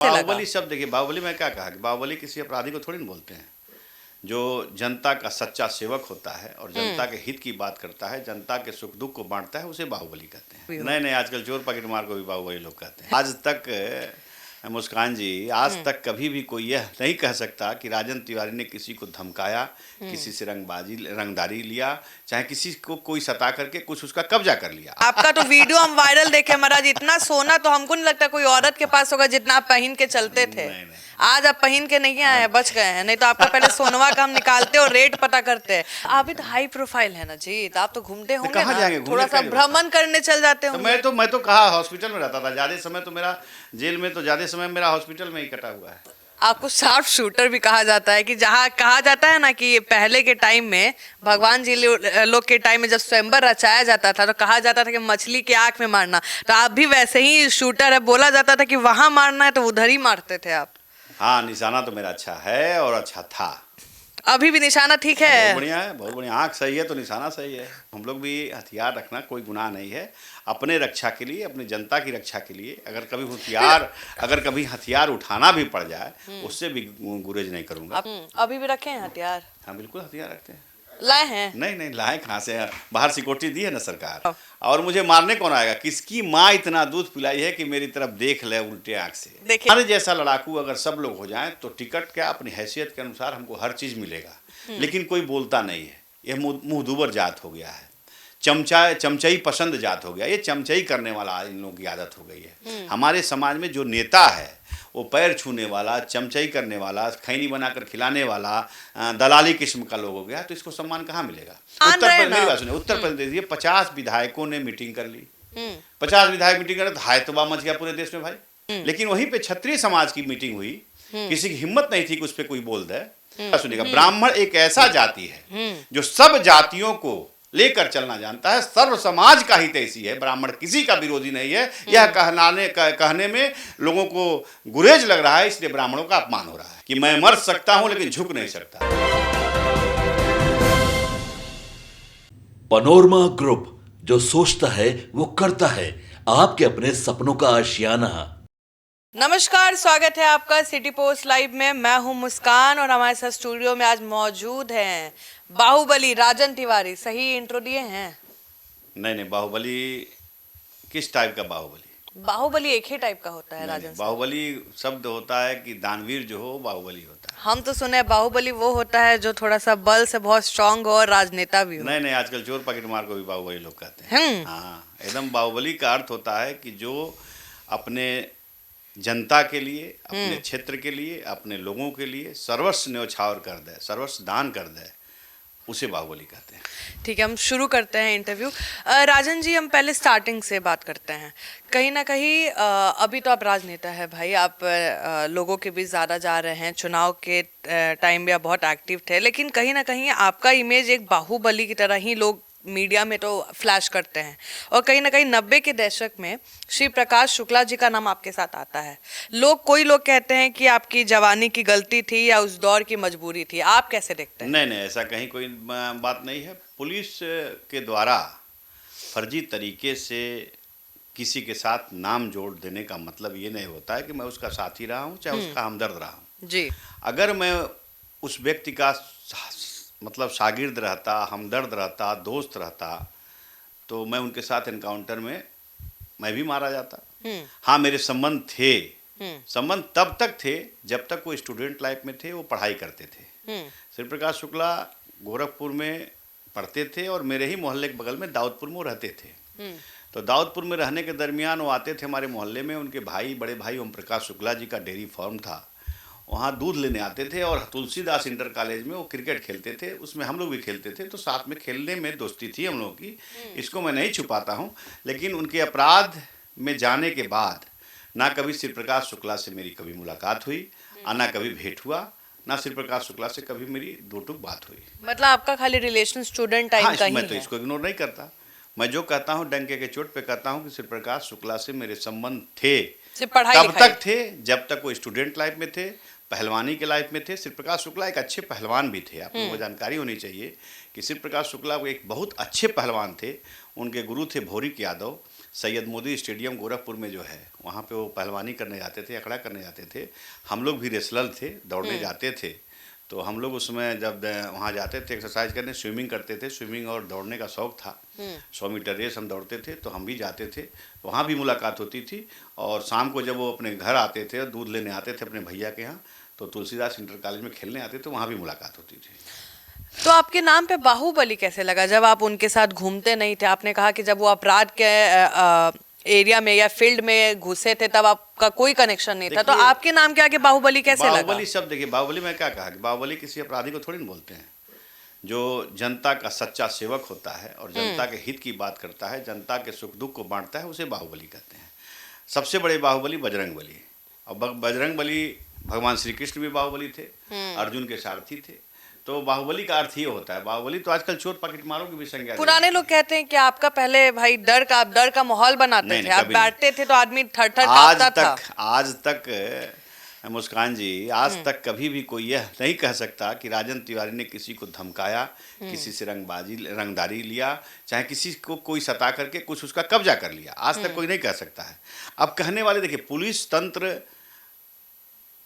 बाहुबली शब्द देखिए, बाहुबली में क्या कहा कि बाहुबली किसी अपराधी को थोड़ी ना बोलते हैं। जो जनता का सच्चा सेवक होता है और जनता के हित की बात करता है, जनता के सुख दुख को बांटता है, उसे बाहुबली कहते हैं। नहीं नहीं, आजकल चोर पॉकेटमार को भी बाहुबली लोग कहते हैं। आज तक मुस्कान जी, आज तक कभी भी कोई यह नहीं कह सकता कि राजन तिवारी ने किसी को धमकाया, किसी से रंगदारी लिया, चाहे किसी को कोई सता करके कुछ उसका कब्जा कर लिया। आपका तो वीडियो हम वायरल देखे महाराज, इतना सोना तो हमको नहीं लगता कोई औरत के पास होगा जितना आप पहन के चलते थे। नहीं, नहीं। आज आप पहन के नहीं आए हैं, बच गए हैं, नहीं तो आपका पहले सोनवा का हम निकालते और रेट पता करते। आप भी तो हाई प्रोफाइल है ना जी, तो आप तो घूमते होंगे कहाँ ना, जाएंगे, थोड़ा सा भ्रमण करने चल जाते तो होंगे। मैं तो कहा हॉस्पिटल में रहता था ज्यादा समय, तो मेरा जेल में तो ज्यादा समय मेरा हॉस्पिटल में ही कटा हुआ है। आपको शार्प शूटर भी कहा जाता है कि जहाँ कहा जाता है ना कि पहले के टाइम में भगवान जी लोग के टाइम में जब स्वयंवर रचाया जाता था तो कहा जाता था कि मछली की आंख में मारना, तो आप भी वैसे ही शूटर है। बोला जाता था कि वहां मारना है तो उधर ही मारते थे आप। हाँ, निशाना तो मेरा अच्छा है और अच्छा था। अभी भी निशाना ठीक है? बहुत बढ़िया है, बहुत बढ़िया। आँख सही है तो निशाना सही है। हम लोग भी हथियार रखना कोई गुनाह नहीं है। अपने रक्षा के लिए, अपनी जनता की रक्षा के लिए अगर कभी हथियार उठाना भी पड़ जाए, उससे भी गुरेज नहीं करूँगा। अभी भी रखे हैं हथियार? हाँ, बिल्कुल हथियार रखते हैं। लाए हैं? नहीं नहीं, लाए कहाँ से, बाहर सिक्योरिटी दी है ना सरकार। और मुझे मारने कौन आएगा? किसकी माँ इतना दूध पिलाई है कि मेरी तरफ देख ले उल्टे आंख से? देखिए, हमारे जैसा लड़ाकू अगर सब लोग हो जाएं तो टिकट क्या, अपनी हैसियत के अनुसार हमको हर चीज मिलेगा। लेकिन कोई बोलता नहीं है। यह मुंहदुबर जात हो गया है, चमचाई पसंद जात हो गया। ये चमचाई करने वाला इन लोगों की आदत हो गई है। हमारे समाज में जो नेता है वो पैर छूने वाला, चमचाई करने वाला, खैनी बनाकर खिलाने वाला, दलाली किस्म का लोग हो गया, तो इसको सम्मान कहाँ मिलेगा? मेरी बात सुनिए, उत्तर प्रदेश 50 विधायकों ने मीटिंग कर ली। 50 विधायक मीटिंग करे तो हायतोबा मच गया पूरे देश में भाई। लेकिन वहीं पे क्षत्रिय समाज की मीटिंग हुई, किसी की हिम्मत नहीं थी कि उस पर कोई बोल दे। सुनिएगा, ब्राह्मण एक ऐसा जाति है जो सब जातियों को लेकर चलना जानता है, सर्व समाज का हितैषी है। ब्राह्मण किसी का विरोधी नहीं है। यह कहने में लोगों को गुरेज लग रहा है, इसलिए ब्राह्मणों का अपमान हो रहा है कि मैं मर सकता हूं लेकिन झुक नहीं सकता। पनोरमा ग्रुप, जो सोचता है वो करता है, आपके अपने सपनों का आशियाना। नमस्कार, स्वागत है आपका सिटी पोस्ट लाइव में। मैं हूं मुस्कान और हमारे साथ स्टूडियो में आज मौजूद हैं बाहुबली राजन तिवारी। सही इंट्रो दिए हैं? नहीं, बाहुबली किस टाइप का बाहुबली? बाहुबली एक ही टाइप का होता है राजन। बाहुबली शब्द होता है कि दानवीर जो हो बाहुबली होता है। हम तो सुने हैं बाहुबली वो होता है जो थोड़ा सा बल से बहुत स्ट्रांग हो और राजनेता भी हो। नहीं, आजकल चोर पॉकेटमार को भी बाहुबली लोग कहते हैं। हाँ, एकदम बाहुबली का अर्थ होता है कि जो अपने जनता के लिए, अपने क्षेत्र के लिए, अपने लोगों के लिए सर्वस्व न्यौछावर कर दे, सर्वस्व दान कर दे, उसे बाहुबली कहते हैं। ठीक है, हम शुरू करते हैं इंटरव्यू। राजन जी, हम पहले स्टार्टिंग से बात करते हैं। कहीं ना कहीं अभी तो आप राजनेता है भाई, आप लोगों के बीच ज़्यादा जा रहे हैं, चुनाव के टाइम भी आप बहुत एक्टिव थे, लेकिन कहीं ना कहीं आपका इमेज एक बाहुबली की तरह ही लोग मीडिया में तो फ्लैश करते हैं। और कहीं ना कहीं 90 के दशक में श्री प्रकाश शुक्ला जी का नाम आपके साथ आता है। कोई लोग कहते हैं कि आपकी जवानी की गलती थी या उस दौर की मजबूरी थी। आप कैसे देखते हैं? नहीं, ऐसा कहीं कोई बात नहीं है। पुलिस के द्वारा फर्जी तरीके से किसी के साथ नाम जोड़ देने का मतलब ये नहीं होता है कि मैं उसका साथी रहा हूँ, चाहे उसका हमदर्द रहा हूँ जी। अगर मैं उस व्यक्ति का मतलब शागिर्द रहता, हमदर्द रहता, दोस्त रहता, तो मैं उनके साथ एनकाउंटर में मैं भी मारा जाता। हाँ, मेरे संबंध थे। संबंध तब तक थे जब तक वो स्टूडेंट लाइफ में थे, वो पढ़ाई करते थे। श्री प्रकाश शुक्ला गोरखपुर में पढ़ते थे और मेरे ही मोहल्ले के बगल में दाऊदपुर में रहते थे। तो दाऊदपुर में रहने के दरमियान वो आते थे हमारे मोहल्ले में। उनके बड़े भाई ओम प्रकाश शुक्ला जी का डेयरी फार्म था, वहाँ दूध लेने आते थे। और तुलसीदास इंटर कॉलेज में वो क्रिकेट खेलते थे, उसमें हम लोग भी खेलते थे, तो साथ में खेलने में दोस्ती थी हम लोगों की। इसको मैं नहीं छुपाता हूँ। लेकिन उनके अपराध में जाने के बाद ना कभी श्री प्रकाश शुक्ला से मेरी कभी मुलाकात हुई और ना कभी भेंट हुआ, ना श्री प्रकाश शुक्ला से कभी मेरी दो टूक बात हुई। मतलब आपका खाली रिलेशन स्टूडेंट टाइम का ही है? मैं तो इसको इग्नोर नहीं करता। मैं जो कहता हूँ डंके के चोट पे कहता हूँ कि श्री प्रकाश शुक्ला से मेरे संबंध थे, तब तक थे जब तक वो स्टूडेंट लाइफ में थे, पहलवानी के लाइफ में थे। श्री प्रकाश शुक्ला एक अच्छे पहलवान भी थे। आपको जानकारी होनी चाहिए कि श्री प्रकाश शुक्ला एक बहुत अच्छे पहलवान थे। उनके गुरु थे भौरिक यादव। सैयद मोदी स्टेडियम गोरखपुर में जो है, वहाँ पे वो पहलवानी करने जाते थे, अखड़ा करने जाते थे। हम लोग भी रेसलर थे, दौड़ने जाते थे। तो हम लोग उसमें जब वहाँ जाते थे एक्सरसाइज करने, स्विमिंग करते थे, स्विमिंग और दौड़ने का शौक था। 100 मीटर रेस हम दौड़ते थे, तो हम भी जाते थे, वहाँ भी मुलाकात होती थी। और शाम को जब वो अपने घर आते थे और दूध लेने आते थे अपने भैया के यहाँ, तो तुलसीदास इंटर कॉलेज में खेलने आते थे, वहाँ भी मुलाकात होती थी। तो आपके नाम पे बाहुबली कैसे लगा जब आप उनके साथ घूमते नहीं थे? आपने कहा कि जब वो अपराध के एरिया में या फील्ड में घुसे थे तब आपका कोई कनेक्शन नहीं था, तो देखिए, आपके नाम के आगे बाहुबली कैसे लगा? बाहुबली शब्द देखिए, बाहुबली में क्या कहा कि बाहुबली किसी अपराधी को थोड़ी ना बोलते हैं। जो जनता का सच्चा सेवक होता है और जनता के हित की बात करता है, जनता के सुख दुख को बांटता है, उसे बाहुबली कहते हैं। सबसे बड़े बाहुबली बजरंग बली, और बजरंग बली भगवान श्री कृष्ण भी बाहुबली थे, अर्जुन के सारथी थे। तो बाहुबली का अर्थ ये होता है, बाहुबली तो आजकल चोर पॉकेट मारों की भी संज्ञा। पुराने लोग कहते हैं कि आपका पहले भाई डर का माहौल बनाते नहीं, थे, नहीं, आप कभी नहीं। बैठते थे तो आदमी थर थर आज कांपता था। आज तक मुस्कान जी, आज तक कभी भी कोई यह नहीं कह सकता कि राजन तिवारी ने किसी को धमकाया, किसी से रंगदारी लिया, चाहे किसी को कोई सता करके कुछ उसका कब्जा कर लिया। आज तक कोई नहीं कह सकता है। अब कहने वाले देखिए, पुलिस तंत्र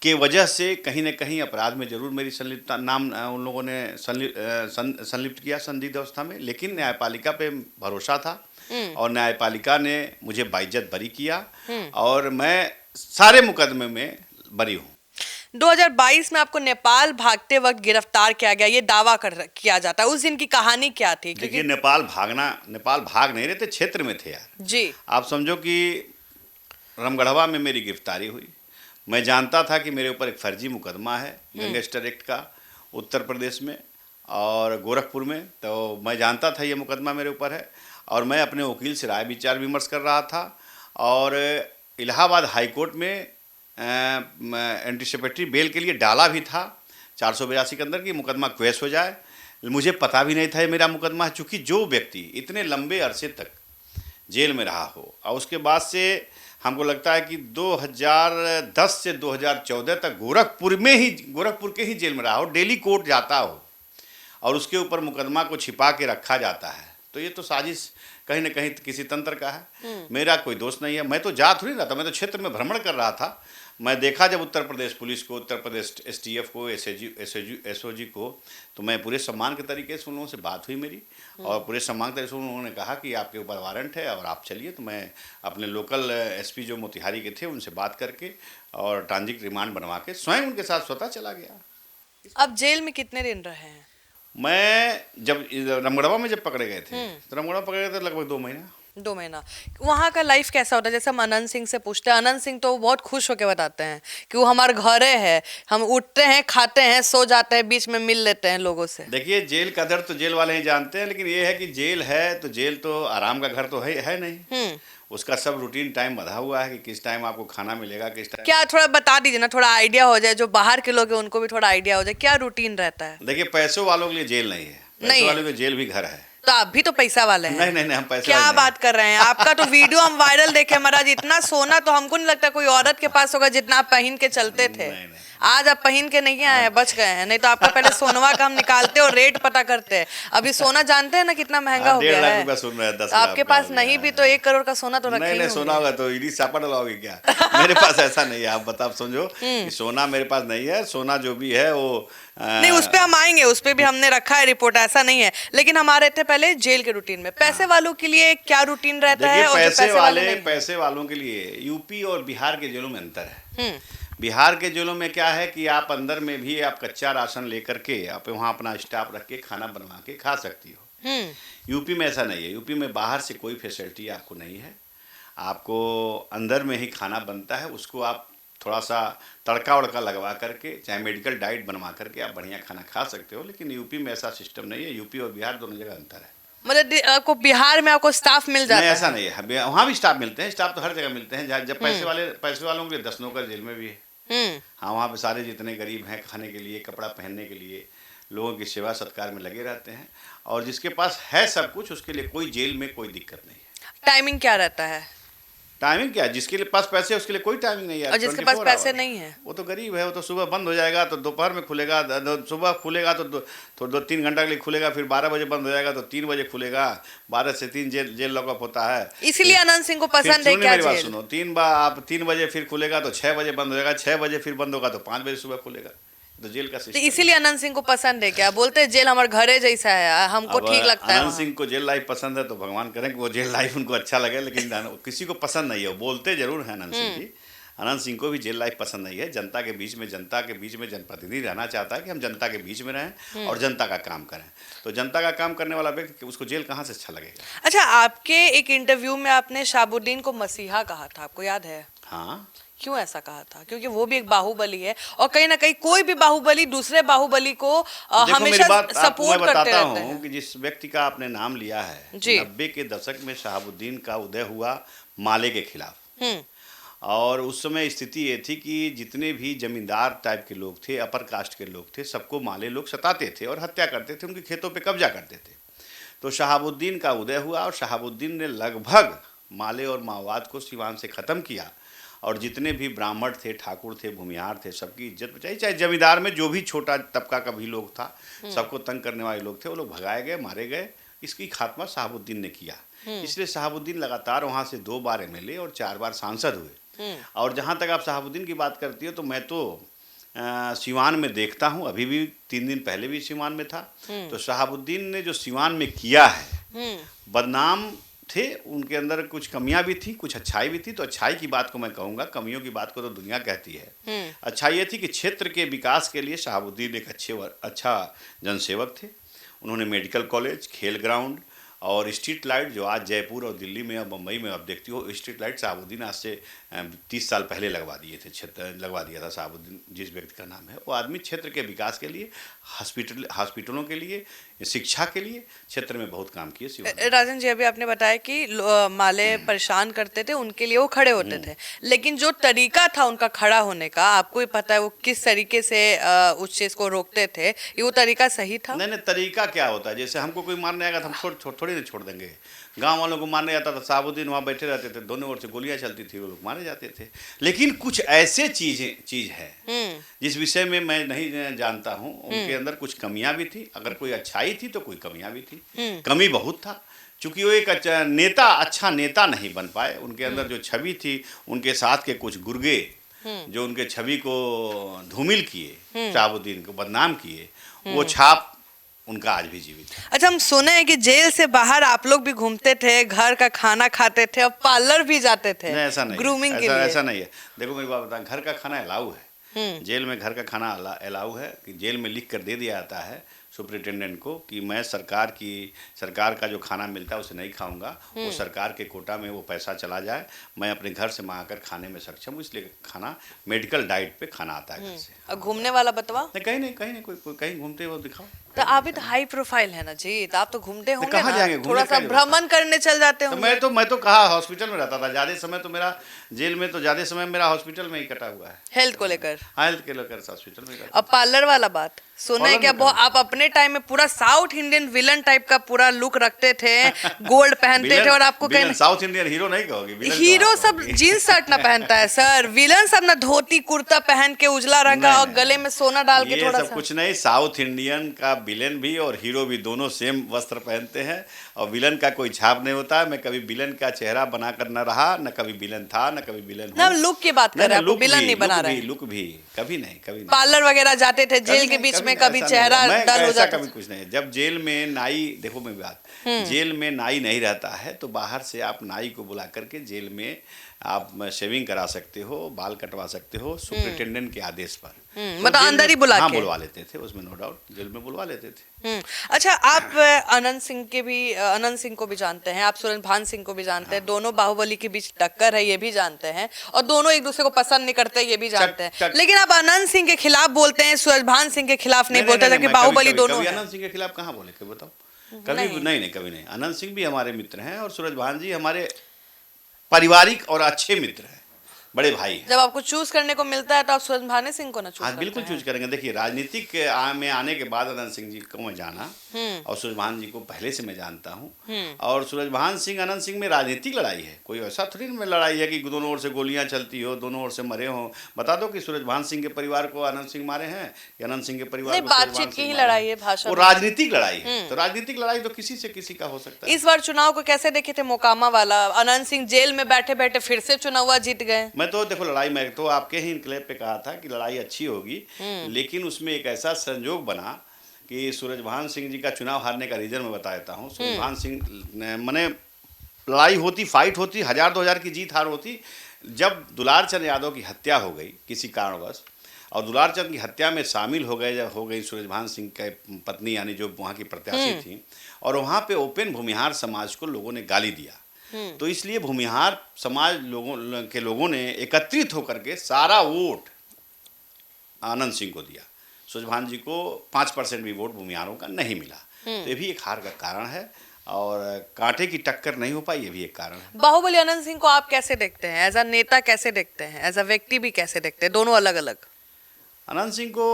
के वजह से कहीं न कहीं अपराध में जरूर मेरी संलिप्तता, नाम उन लोगों ने संलिप्त किया संदिग्ध अवस्था में, लेकिन न्यायपालिका पे भरोसा था और न्यायपालिका ने मुझे बाइज्जत बरी किया और मैं सारे मुकदमे में बरी हूँ। 2022 में आपको नेपाल भागते वक्त गिरफ्तार किया गया, ये दावा किया जाता है। उस दिन की कहानी क्या थी? देखिए, नेपाल भाग नहीं रहे थे, क्षेत्र में थे यार जी। आप समझो कि रामगढ़वा में मेरी गिरफ्तारी हुई। मैं जानता था कि मेरे ऊपर एक फर्जी मुकदमा है गैंगस्टर एक्ट का उत्तर प्रदेश में और गोरखपुर में, तो मैं जानता था ये मुकदमा मेरे ऊपर है और मैं अपने वकील से राय विचार विमर्श कर रहा था। और इलाहाबाद हाई कोर्ट में एंटीसिपेटरी बेल के लिए डाला भी था 482 के अंदर कि मुकदमा क्वेश हो जाए। मुझे पता भी नहीं था ये मेरा मुकदमा है, चूँकि जो व्यक्ति इतने लंबे अरसे तक जेल में रहा हो और उसके बाद से हमको लगता है कि 2010 से 2014 तक गोरखपुर के ही जेल में रहा हो, डेली कोर्ट जाता हो और उसके ऊपर मुकदमा को छिपा के रखा जाता है, तो ये तो साजिश कहीं न कहीं किसी तंत्र का है। मेरा कोई दोष नहीं है, मैं तो जा थोड़ी रहा था, मैं तो क्षेत्र में भ्रमण कर रहा था। मैं देखा जब उत्तर प्रदेश पुलिस को, उत्तर प्रदेश STF को, SOG को, तो मैं पूरे सम्मान के तरीके से उन लोगों से बात हुई मेरी और पूरे सम्मान के तरीके से उन्होंने कहा कि आपके ऊपर वारंट है और आप चलिए। तो मैं अपने लोकल SP जो मोतिहारी के थे उनसे बात करके और ट्रांजिट रिमांड बनवा के स्वयं उनके साथ स्वतः चला गया। अब जेल में कितने दिन रहे हैं? मैं जब रामगढ़वा में जब पकड़े गए थे तो रामगढ़वा पकड़े गए थे लगभग 2 महीना। 2 महीना। वहाँ का लाइफ कैसा होता है? जैसे हम अनंत सिंह से पूछते हैं, अनंत सिंह तो बहुत खुश होकर बताते हैं कि वो हमारे घरे है, हम उठते हैं, खाते हैं, सो जाते हैं, बीच में मिल लेते हैं लोगों से। देखिए, जेल का दर्द तो जेल वाले ही जानते हैं, लेकिन ये है कि जेल है तो जेल तो आराम का घर तो है नहीं। उसका सब रूटीन टाइम बंधा हुआ है कि किस टाइम आपको खाना मिलेगा, किस टाइम। क्या थोड़ा बता दीजिए ना, थोड़ा आइडिया हो जाए, जो बाहर के लोग हैं उनको भी थोड़ा आइडिया हो जाए, क्या रूटीन रहता है? देखिए, पैसों वालों के लिए जेल नहीं है, पैसों वालों के लिए जेल भी घर है। तो आप भी तो पैसा वाले हैं। नहीं, हम पैसे क्या वाले नहीं। बात कर रहे हैं? आपका तो वीडियो हम वायरल देखे महाराज, इतना सोना तो हमको नहीं लगता कोई औरत के पास होगा जितना आप पहन के चलते थे। नहीं। आज आप पहन के नहीं आए हैं, बच गए हैं, नहीं तो आपका पहले सोनवा का हम निकालते और रेट पता करते हैं। अभी सोना जानते हैं ना कितना महंगा हो 1.5 गया लाख है। रुपया सुन रहे हैं, 10 तो आपके लाख पास का नहीं हो भी गया तो 1 करोड़ का सोना तो रखे नहीं, ही सोना होंगे। होगा तो ईडी सापा डलाओगे क्या? मेरे पास ऐसा नहीं है, आप बताओ समझो कि सोना मेरे पास नहीं है। सोना जो भी है वो नहीं, उस पे हम आएंगे, उस पे भी हमने रखा है रिपोर्ट, ऐसा नहीं है। लेकिन हमारे थे पहले जेल के रूटीन में। पैसे वालों के लिए क्या रूटीन रहता है? देखिए, और जो पैसे वालों के लिए यूपी और बिहार के जेलों में अंतर है। बिहार के जेलों में क्या है कि आप अंदर में भी आप कच्चा राशन लेकर के आप वहाँ अपना स्टाफ रख के खाना बनवा के खा सकती हो। यूपी में ऐसा नहीं है। यूपी में बाहर से कोई फैसिलिटी आपको नहीं है, आपको अंदर में ही खाना बनता है, उसको आप थोड़ा सा तड़का वड़का लगवा करके चाहे मेडिकल डाइट बनवा करके आप बढ़िया खाना खा सकते हो। लेकिन यूपी में ऐसा सिस्टम नहीं है। यूपी और बिहार दोनों जगह अंतर है। मतलब आपको बिहार में आपको स्टाफ मिल जाता नहीं, है? ऐसा नहीं है, वहाँ भी स्टाफ मिलते हैं। स्टाफ तो हर जगह मिलते हैं। जब पैसे वालों के लिए 10 नौकर जेल में भी है। हाँ, वहाँ पे सारे जितने गरीब हैं खाने के लिए, कपड़ा पहनने के लिए, लोगों की सेवा सत्कार में लगे रहते हैं। और जिसके पास है सब कुछ उसके लिए कोई जेल में कोई दिक्कत नहीं है। टाइमिंग क्या रहता है? टाइमिंग क्या है, जिसके लिए पास पैसे है उसके लिए कोई टाइमिंग नहीं है। और जिसके पास 24 पैसे आवर। नहीं है वो तो गरीब है, वो तो सुबह बंद हो जाएगा तो दोपहर में खुलेगा, सुबह खुलेगा तो 2-3 घंटा के लिए खुलेगा, फिर 12 बजे बंद हो जाएगा तो 3 बजे खुलेगा, 12 से 3 जेल लॉकअप होता है। इसीलिए अनंत सिंह को फिर पसंद है सुनिए क्या मेरी बात जेल? सुनो, आप 3 बजे फिर खुलेगा तो 6 बजे बंद हो जाएगा, 6 बजे फिर बंद होगा तो 5 बजे सुबह खुलेगा। तो जेल का तो सिस्टम। इसीलिए अनंत सिंह को पसंद है क्या? बोलते हैं जेल हमारे घरे जैसा है, हमको अब ठीक लगता है अनंत वहाँ। सिंह को जेल लाइफ पसंद है तो भगवान करें कि वो जेल लाइफ उनको अच्छा लगे, लेकिन किसी को पसंद नहीं है। वो बोलते जरूर हैं अनंत सिंह जी, अनंत सिंह को भी जेल लाइफ पसंद नहीं है। जनता के बीच में जनप्रतिनिधि रहना चाहता है कि हम जनता के बीच में रहें और जनता का काम करें। तो जनता का काम करने वाला व्यक्ति, उसको जेल कहाँ से अच्छा लगेगा। अच्छा, आपके एक इंटरव्यू में आपने शहाबुद्दीन को मसीहा कहा था, आपको याद है? हाँ, क्यों ऐसा कहा था? क्योंकि वो भी एक बाहुबली है और कहीं ना कहीं कोई भी बाहुबली दूसरे बाहुबली को देखो मेरी हमेशा बात आपको मैं सपोर्ट करते बताता रहते हूँ हैं। कि जिस व्यक्ति का आपने नाम लिया है, जी। 90 के दशक में शहाबुद्दीन का उदय हुआ माले के खिलाफ। हम्म। और उस समय स्थिति ये थी कि जितने भी जमींदार टाइप के लोग थे, अपर कास्ट के लोग थे, सबको माले लोग सताते थे और हत्या करते थे, उनके खेतों पे कब्जा करते थे। तो शहाबुद्दीन का उदय हुआ और शहाबुद्दीन ने लगभग माले और माओवाद को सिवान से ख़त्म किया। और जितने भी ब्राह्मण थे, ठाकुर थे, भूमिहार थे, सबकी इज्जत बचाई। चाहे जमींदार में जो भी छोटा तबका का भी लोग था, सबको तंग करने वाले लोग थे, वो लोग भगाए गए, मारे गए। इसकी खात्मा शहाबुद्दीन ने किया। इसलिए शहाबुद्दीन लगातार वहाँ से 2 बार MLA और 4 बार सांसद हुए। और जहाँ तक आप शहाबुद्दीन की बात करती हो, तो मैं तो सिवान में देखता हूँ, अभी भी 3 दिन पहले भी सिवान में था। तो शहाबुद्दीन ने जो सिवान में किया है, बदनाम थे, उनके अंदर कुछ कमियां भी थी, कुछ अच्छाई भी थी। तो अच्छाई की बात को मैं कहूँगा, कमियों की बात को तो दुनिया कहती है। अच्छाई ये थी कि क्षेत्र के विकास के लिए शहाबुद्दीन एक अच्छा जनसेवक थे। उन्होंने मेडिकल कॉलेज, खेल ग्राउंड और स्ट्रीट लाइट, जो आज जयपुर और दिल्ली में और मुंबई में आप देखती हो, स्ट्रीट लाइट शहाबुद्दीन आज से 30 साल पहले लगवा दिए थे। लगवा दिया था शहाबुद्दीन, जिस व्यक्ति का नाम है वो आदमी क्षेत्र के विकास के लिए, हॉस्पिटलों के लिए, शिक्षा के लिए क्षेत्र में बहुत काम किए। राजन जी, अभी आपने बताया कि माले परेशान करते थे, उनके लिए वो खड़े होते थे, लेकिन जो तरीका था उनका खड़ा होने का, आपको ही पता है वो किस तरीके से उस चीज को रोकते थे, ये वो तरीका सही था? नहीं, तरीका क्या होता है, जैसे हमको कोई मारने आएगा तो हम थोड़ी नहीं छोड़ देंगे। गांव वालों को मारने आता था, शहाबुद्दीन वहाँ बैठे रहते थे, दोनों ओर से गोलियां चलती थी, वो लोग मारे जाते थे। लेकिन कुछ ऐसे चीज है जिस विषय में मैं नहीं जानता हूँ, उनके अंदर कुछ कमियां भी थी। अगर कोई अच्छाई थी तो कोई कमियां भी थी। कमी बहुत था, चूंकि वो एक अच्छा नेता नहीं बन पाए। उनके अंदर जो छवि थी, उनके साथ के कुछ गुर्गे जो उनके छवि को धूमिल किए, शहाबुद्दीन को बदनाम किए, वो छाप उनका आज भी जीवित है। अच्छा, हम सुने हैं कि जेल से बाहर आप लोग भी घूमते थे, घर का खाना खाते थे और पार्लर भी जाते थे। नहीं, ऐसा नहीं, ग्रूमिंग के लिए। ऐसा नहीं है। देखो मेरी बात बता, घर का खाना अलाउ है। जेल में घर का खाना अलाउ है कि जेल में लिख कर दे दिया जाता है सुपरिटेंडेंट को कि मैं सरकार का जो खाना मिलता है उसे नहीं खाऊंगा, वो सरकार के कोटा में वो पैसा चला जाए, मैं अपने घर से मंगाकर खाने में सक्षम हूँ। इसलिए खाना मेडिकल डाइट पे खाना आता है घर से। और घूमने वाला बतवा? नहीं, कहीं नहीं, कोई कहीं घूमते हो दिखाओ। तो आप भी तो हाई प्रोफाइल है ना जी, तो आप तो घूमते होंगे कहाँ ना? जाएंगे घूमने, थोड़ा सा कहीं भ्रमण करने चल जाते तो होंगे। मैं तो कहा हॉस्पिटल में रहता था ज़्यादा समय, तो मेरा जेल में तो ज़्यादा समय मेरा हॉस्पिटल में ही कटा हुआ है। हेल्थ को लेकर? हेल्थ के लेकर हॉस्पिटल में कटा। अब पार्लर वाला बात सुना है क्या? आप अपने टाइम में पूरा साउथ इंडियन विलन टाइप का पूरा लुक रखते थे, गोल्ड पहनते थे, और आपको कहीं साउथ इंडियन हीरो नहीं कहोगे, विलन हीरो सब जींस शर्ट ना पहनता है सर, विलन सब ना धोती कुर्ता पहन के उजला रंग का और गले में सोना डाल के ये थोड़ा सब सा। कुछ नहीं, साउथ इंडियन का विलन भी और हीरो भी दोनों सेम वस्त्र पहनते हैं और विलन का कोई छाप नहीं होता है। मैं कभी विलन का चेहरा बनाकर न रहा, न कभी विलन था, न कभी विलन हूं। ना लुक की बात कर रहे हैं, विलन नहीं बना रहे। लुक भी कभी नहीं। पार्लर वगैरह जाते थे जेल के बीच में, कभी चेहरा डल हो जाता? कभी कुछ नहीं। जब जेल में नाई, देखो मेरी बात, जेल में नाई नहीं रहता है तो बाहर से आप नाई को बुला करके जेल में आप शेविंग करा सकते हो, बाल कटवा सकते हो, सुपरिटेंडेंट के आदेश पर। मतलब अंदर ही बुला के? बुलवा लेते थे, उसमें नो डाउट जेल में बुलवा लेते थे। अच्छा, आप अनंत सिंह को भी जानते हैं, आप सुरजभान सिंह को भी जानते हैं, दोनों बाहुबली के बीच टक्कर है ये भी जानते हैं, और दोनों एक दूसरे को पसंद नहीं करते ये भी जानते हैं, लेकिन आप अनंत सिंह के खिलाफ बोलते हैं, सुरजभान सिंह के खिलाफ नहीं बोलते, जबकि बाहुबली दोनों हैं। अनंत सिंह के खिलाफ कहाँ बोले, कभी बताओ? कभी नहीं, कभी नहीं। अनंत सिंह भी हमारे मित्र हैं और सुरजभान जी हमारे पारिवारिक और अच्छे मित्र हैं, बड़े भाई हैं। जब आपको चूज करने को मिलता है तो आप सुरजभान सिंह को ना चूज? हाँ, बिल्कुल चूज करेंगे। देखिए, राजनीतिक में आने के बाद अनंत सिंह जी को मैं जाना, और सूरजभान जी को पहले से मैं जानता हूँ। और सूरजभान सिंह अनंत सिंह में राजनीतिक लड़ाई है, कोई ऐसा थोड़ी में लड़ाई है कि दोनों ओर से गोलियां चलती हो, दोनों ओर से मरे हो। बता दो कि सूरजभान सिंह के परिवार को अनंत सिंह मारे हैं या अनंत सिंह के परिवार को सूरजभान बातचीत की सिंह ही मारे हैं? लड़ाई है, भाषा वो में। राजनीतिक लड़ाई है, तो राजनीतिक लड़ाई तो किसी से किसी का हो सकता है। इस बार चुनाव को कैसे देखे थे? मोकामा वाला अनंत सिंह जेल में बैठे बैठे फिर से चुनाव जीत गए। मैं तो देखो लड़ाई, मैं तो आपके ही इनक्लेव पे कहा था कि लड़ाई अच्छी होगी, लेकिन उसमें एक ऐसा संजोग बना कि सूरजभान सिंह जी का चुनाव हारने का रीजन मैं बता देता हूँ। सूरजभान सिंह मने लड़ाई होती, फाइट होती, 1000-2000 की जीत हार होती। जब दुलार चंद यादव की हत्या हो गई किसी कारणवश, और दुलार चंद की हत्या में शामिल हो गई सूरजभान सिंह के पत्नी, यानी जो वहाँ की प्रत्याशी थी, और वहाँ पे ओपन भूमिहार समाज को लोगों ने गाली दिया। तो इसलिए भूमिहार समाज लोगों ने एकत्रित होकर के सारा वोट आनंद सिंह को दिया। सूरजभान जी को 5% भी वोट भूमिहारों का नहीं मिला। तो ये भी एक हार का कारण है, और कांटे की टक्कर नहीं हो पाई, ये भी एक कारण है। बाहुबली अनंत सिंह को आप कैसे देखते हैं? एज अ नेता कैसे देखते हैं? एज अ व्यक्ति भी कैसे देखते हैं? दोनों अलग अलग। अनंत सिंह को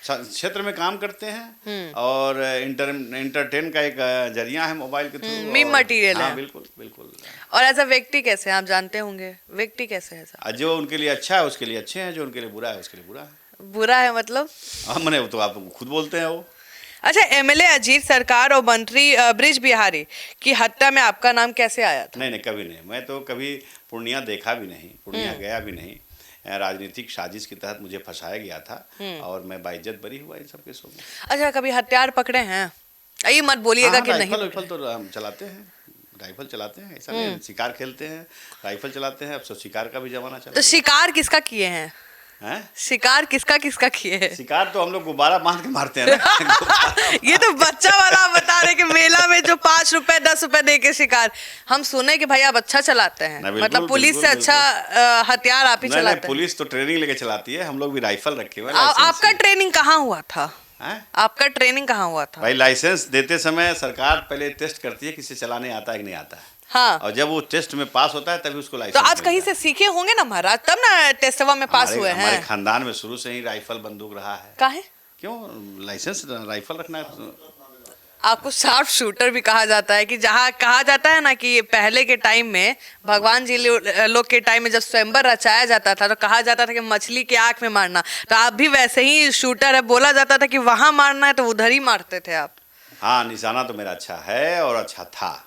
क्षेत्र में काम करते हैं, और इंटरटेन का एक जरिया है मोबाइल के थ्रू, मीम मटेरियल है। बिल्कुल बिल्कुल। और एज अ व्यक्ति कैसे हैं? आप जानते होंगे व्यक्ति कैसे है? सर जो उनके लिए अच्छा है उसके लिए अच्छे हैं, जो उनके लिए बुरा है उसके लिए बुरा है। बुरा है मतलब? हाँ, मैंने तो आप खुद बोलते हैं वो। अच्छा, एमएलए अजीत सरकार और मंत्री ब्रिज बिहारी की हत्या में आपका नाम कैसे आया था? नहीं, कभी नहीं। मैं तो कभी पूर्णिया देखा भी नहीं, पूर्णिया गया भी नहीं। राजनीतिक साजिश के तहत मुझे फंसाया गया था, और मैं बाइज्जत बरी हुआ इन सब केसों में। अच्छा, कभी हथियार पकड़े हैं? ये मत बोलिएगा कि नहीं। राइफल तो हम चलाते हैं, राइफल चलाते हैं, ऐसा नहीं। शिकार खेलते हैं, राइफल चलाते हैं। अब तो शिकार का भी जमाना चला तो शिकार किसका किए हैं? है? शिकार किसका किसका किए हैं? शिकार तो हम लोग गुब्बारा बांध के मारते हैं ना। ये तो बच्चा वाला आप बता रहे कि मेला में जो 5 रुपए 10 रुपए दे के शिकार। हम सुने कि भाई आप अच्छा चलाते हैं, मतलब पुलिस से अच्छा हथियार आप ही नहीं, चलाते हैं। पुलिस तो ट्रेनिंग लेके चलाती है, हम लोग भी राइफल रखे हुए हैं। आपका ट्रेनिंग कहाँ हुआ था? आपका ट्रेनिंग कहाँ हुआ था? भाई लाइसेंस देते समय सरकार पहले टेस्ट करती है कि इसे चलाने आता है कि नहीं आता है। हाँ। और जब वो टेस्ट में पास होता है तभी उसको तो लाइसेंस आज कहीं से सीखे होंगे ना महाराज, तब ना टेस्टवा में पास हुए हमारे हैं। खानदान में शुरू से ही राइफल बंदूक रहा है। काहे? क्यों लाइसेंस राइफल रखना है? आपको शार्प शूटर भी कहा जाता है, कि जहाँ कहा जाता है ना कि पहले के टाइम में भगवान जी लोग के टाइम में जब स्वयंवर रचाया जाता था तो कहा जाता था कि मछली के आंख में मारना। तो आप भी वैसे ही शूटर है, बोला जाता था कि वहां मारना है तो उधर ही मारते थे आप। हाँ, निशाना तो मेरा अच्छा है और अच्छा था।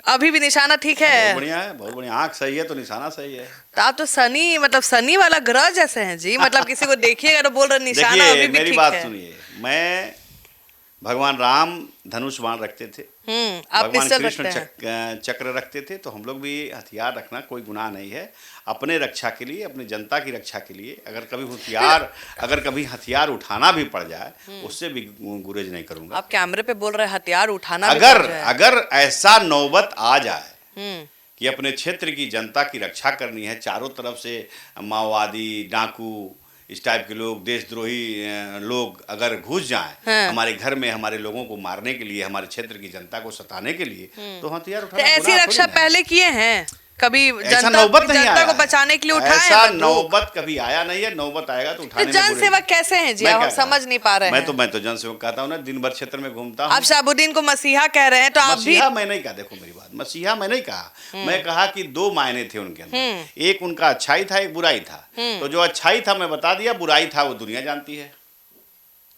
अभी भी निशाना ठीक है? बहुत बढ़िया है, बहुत बढ़िया। आंख सही है तो निशाना सही है। तो आप तो सनी, मतलब सनी वाला ग्रह जैसे हैं जी। मतलब किसी को देखिएगा तो बोल रहे निशाना अभी भी ठीक है। मेरी बात सुनिए, मैं भगवान राम धनुष बाण रखते थे, आप भगवान पिस्टल कृष्ण रखते हैं। चक्र रखते थे, तो हम लोग भी हथियार रखना कोई गुनाह नहीं है। अपने रक्षा के लिए, अपनी जनता की रक्षा के लिए अगर कभी हथियार उठाना भी पड़ जाए, उससे भी गुरेज नहीं करूंगा। आप कैमरे पे बोल रहे हैं हथियार उठाना भी पड़ जाए। अगर ऐसा नौबत आ जाए कि अपने क्षेत्र की जनता की रक्षा करनी है, चारों तरफ से माओवादी, डाकू, इस टाइप के लोग, देशद्रोही लोग अगर घुस जाएं हमारे घर में, हमारे लोगों को मारने के लिए, हमारे क्षेत्र की जनता को सताने के लिए, तो हथियार उठाना ऐसी गुनाह रक्षा थोड़ी ना है। पहले किए हैं कभी? ऐसा नौबत नहीं जनता आया को है। बचाने के लिए उठाए ऐसा हैं बंदूक? नौबत कभी आया नहीं है। नौबत आएगा तो उठाने में जन बुरे सेवा नहीं। कैसे हैं जी? मैं आप क्या समझ नहीं पा रहे हैं। मैं तो जन सेवक कहता हूँ ना, दिन भर क्षेत्र में घूमता हूँ। आप शाहबुद्दीन को मसीहा कह रहे हैं, तो आप भी। मसीहा मैं नहीं कहा, देखो मेरी बात, मसीहा मैं नहीं कहा। मैं कहा कि 2 मायने थे उनके अंदर, एक उनका अच्छाई था, एक बुराई था। तो जो अच्छाई था मैं बता दिया, बुराई था वो दुनिया जानती है।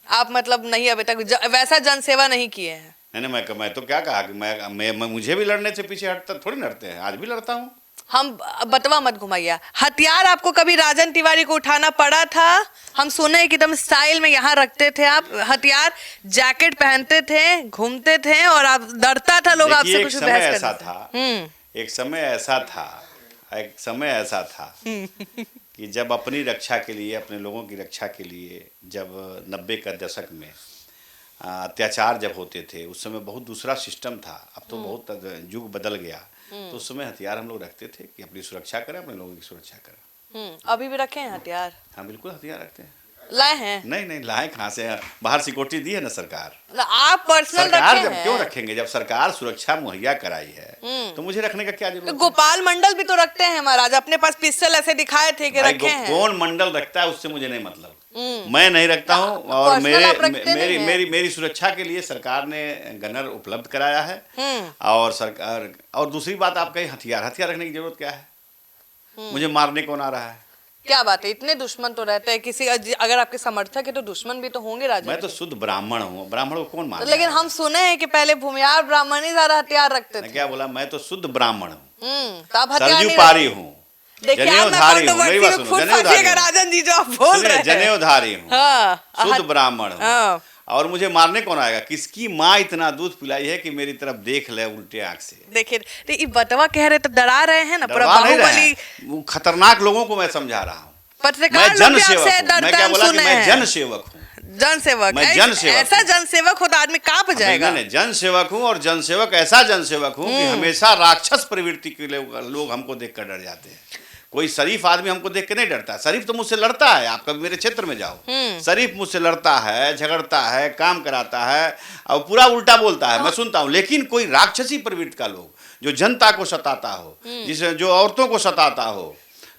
आप मतलब नहीं अभी तक वैसा जन सेवा नहीं किए हैं? नहीं, मैं तो क्या कहा कि मैं मुझे भी लड़ने से पीछे हटता थोड़ी लड़ते हैं, आज भी लड़ता हूँ। हम बतवा मत घुमाइए। हथियार आपको कभी राजन तिवारी को उठाना पड़ा था? हम सुने कि एकदम स्टाइल में यहाँ रखते थे आप हथियार, जैकेट पहनते थे, घूमते थे, और आप डरता था लोग आपसे कुछ बहस करने से। एक समय ऐसा था कि जब अपनी रक्षा के लिए, अपने लोगों की रक्षा के लिए, जब 90 का दशक में अत्याचार जब होते थे, उस समय बहुत दूसरा सिस्टम था। अब तो बहुत युग बदल गया। तो उस समय हथियार हम लोग रखते थे कि अपनी सुरक्षा करें, अपने लोगों की सुरक्षा करें। अभी भी रखे हैं हथियार? हाँ, बिल्कुल हथियार रखते हैं। लाए हैं? नहीं नहीं, लाए कहाँ से? बाहर सिक्योरिटी दी है ना सरकार। आप पर्सनल सरकार रखे जब हैं? क्यों रखेंगे, जब सरकार सुरक्षा मुहैया कराई है तो मुझे रखने का क्या तो जरूरत है? गोपाल मंडल भी तो रखते हैं महाराज, अपने पास पिस्टल ऐसे दिखाए थे कि भाई रखे हैं। कौन मंडल रखता है उससे मुझे नहीं मतलब, मैं नहीं रखता हूँ। और पर्सनल आप रखते मेरी नहीं हैं। मेरी मेरी सुरक्षा के लिए सरकार ने गनर उपलब्ध कराया है। और सरकार, और दूसरी बात, आप कहीं हथियार रखने की जरूरत क्या है? मुझे मारने कौन आ रहा है? क्या बात है, इतने दुश्मन तो रहते हैं। किसी अगर आपके समर्थक है तो दुश्मन भी तो होंगे राजन मैं तो जी। शुद्ध ब्राह्मण हूँ, ब्राह्मण को कौन मार? लेकिन हम सुने हैं कि पहले भूमिहार ब्राह्मण ही ज्यादा हथियार रखते थे। क्या बोला? मैं तो शुद्ध ब्राह्मण हूँ, तो आप हथियार नहीं सरजूपारी रखते। हूँ, देखिए आप ना जनेऊधारी हूँ। मेरी बात कंट्रोवर्सी में सुनो, फूट जनेऊधारी फंसिएगा हूँ। राजन जी, जो आप बोल रहे हैं। जनेऊधारी हूँ, हाँ, शुद्ध ब्राह्मण हूँ। हाँ। और मुझे मारने कौन आएगा? किसकी माँ इतना दूध पिलाई है कि मेरी तरफ देख ले उल्टे आंख से? देखिए तो ये बतवा कह रहे तो डरा रहे हैं ना, पूरा डरवा नहीं रहे बाहुबली। हैं। वो खतरनाक लोगों को मैं समझा रहा हूँ। मैं पत्रकार लोग जन भी सेवक आपसे हूँ। मैं डरते क्या हैं, बोला कि सुने मैं हैं। जन सेवक हूँ। जनसेवक, मैं जनसेवक ऐसा हूँ। जनसेवक हो तो आदमी कांप जाएगा। नहीं, जन सेवक हूँ, और जन सेवक ऐसा जन सेवक हूँ कि हमेशा राक्षस प्रवृत्ति के लोग हमको देख कर डर जाते हैं। कोई शरीफ आदमी हमको देख के नहीं डरता। शरीफ तो मुझसे लड़ता है, आप कभी मेरे क्षेत्र में जाओ, शरीफ मुझसे लड़ता है, झगड़ता है, काम कराता है और पूरा उल्टा बोलता है, मैं सुनता हूँ। लेकिन कोई राक्षसी प्रवृत्ति का लोग जो जनता को सताता हो, जिसे जो औरतों को सताता हो,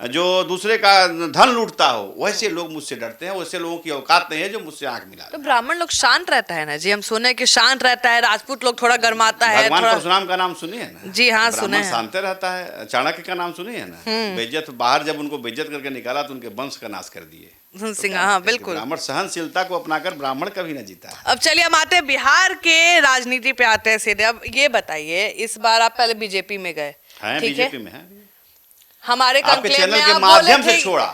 जो दूसरे का धन लूटता हो, वैसे लोग मुझसे डरते हैं। वैसे लोगों की औकात नहीं है जो मुझसे आंख मिला। तो ब्राह्मण लोग शांत रहता है ना जी, हम सुने कि शांत रहता है। राजपूत लोग थोड़ा गरमाता है भगवान थोड़ा। परशुराम का नाम सुनिए ना। जी हाँ, ब्राह्मण सुने हैं। शांत रहता है। चाणक्य का नाम सुनिए ना। बेइज्जत, बाहर जब उनको बेइज्जत करके निकाला तो उनके वंश का नाश कर दिए। सिंह, हाँ बिल्कुल। ब्राह्मण सहनशीलता को अपनाकर ब्राह्मण कभी न जीता है। अब चलिए हम आते हैं बिहार के राजनीति पे आते हैं सीधे। अब ये बताइए, इस बार आप पहले बीजेपी में गए, हैं ठीक है? बीजेपी में है। हमारे आपके कंक्लेव चैनल में के आप माध्यम बोले से थे। छोड़ा,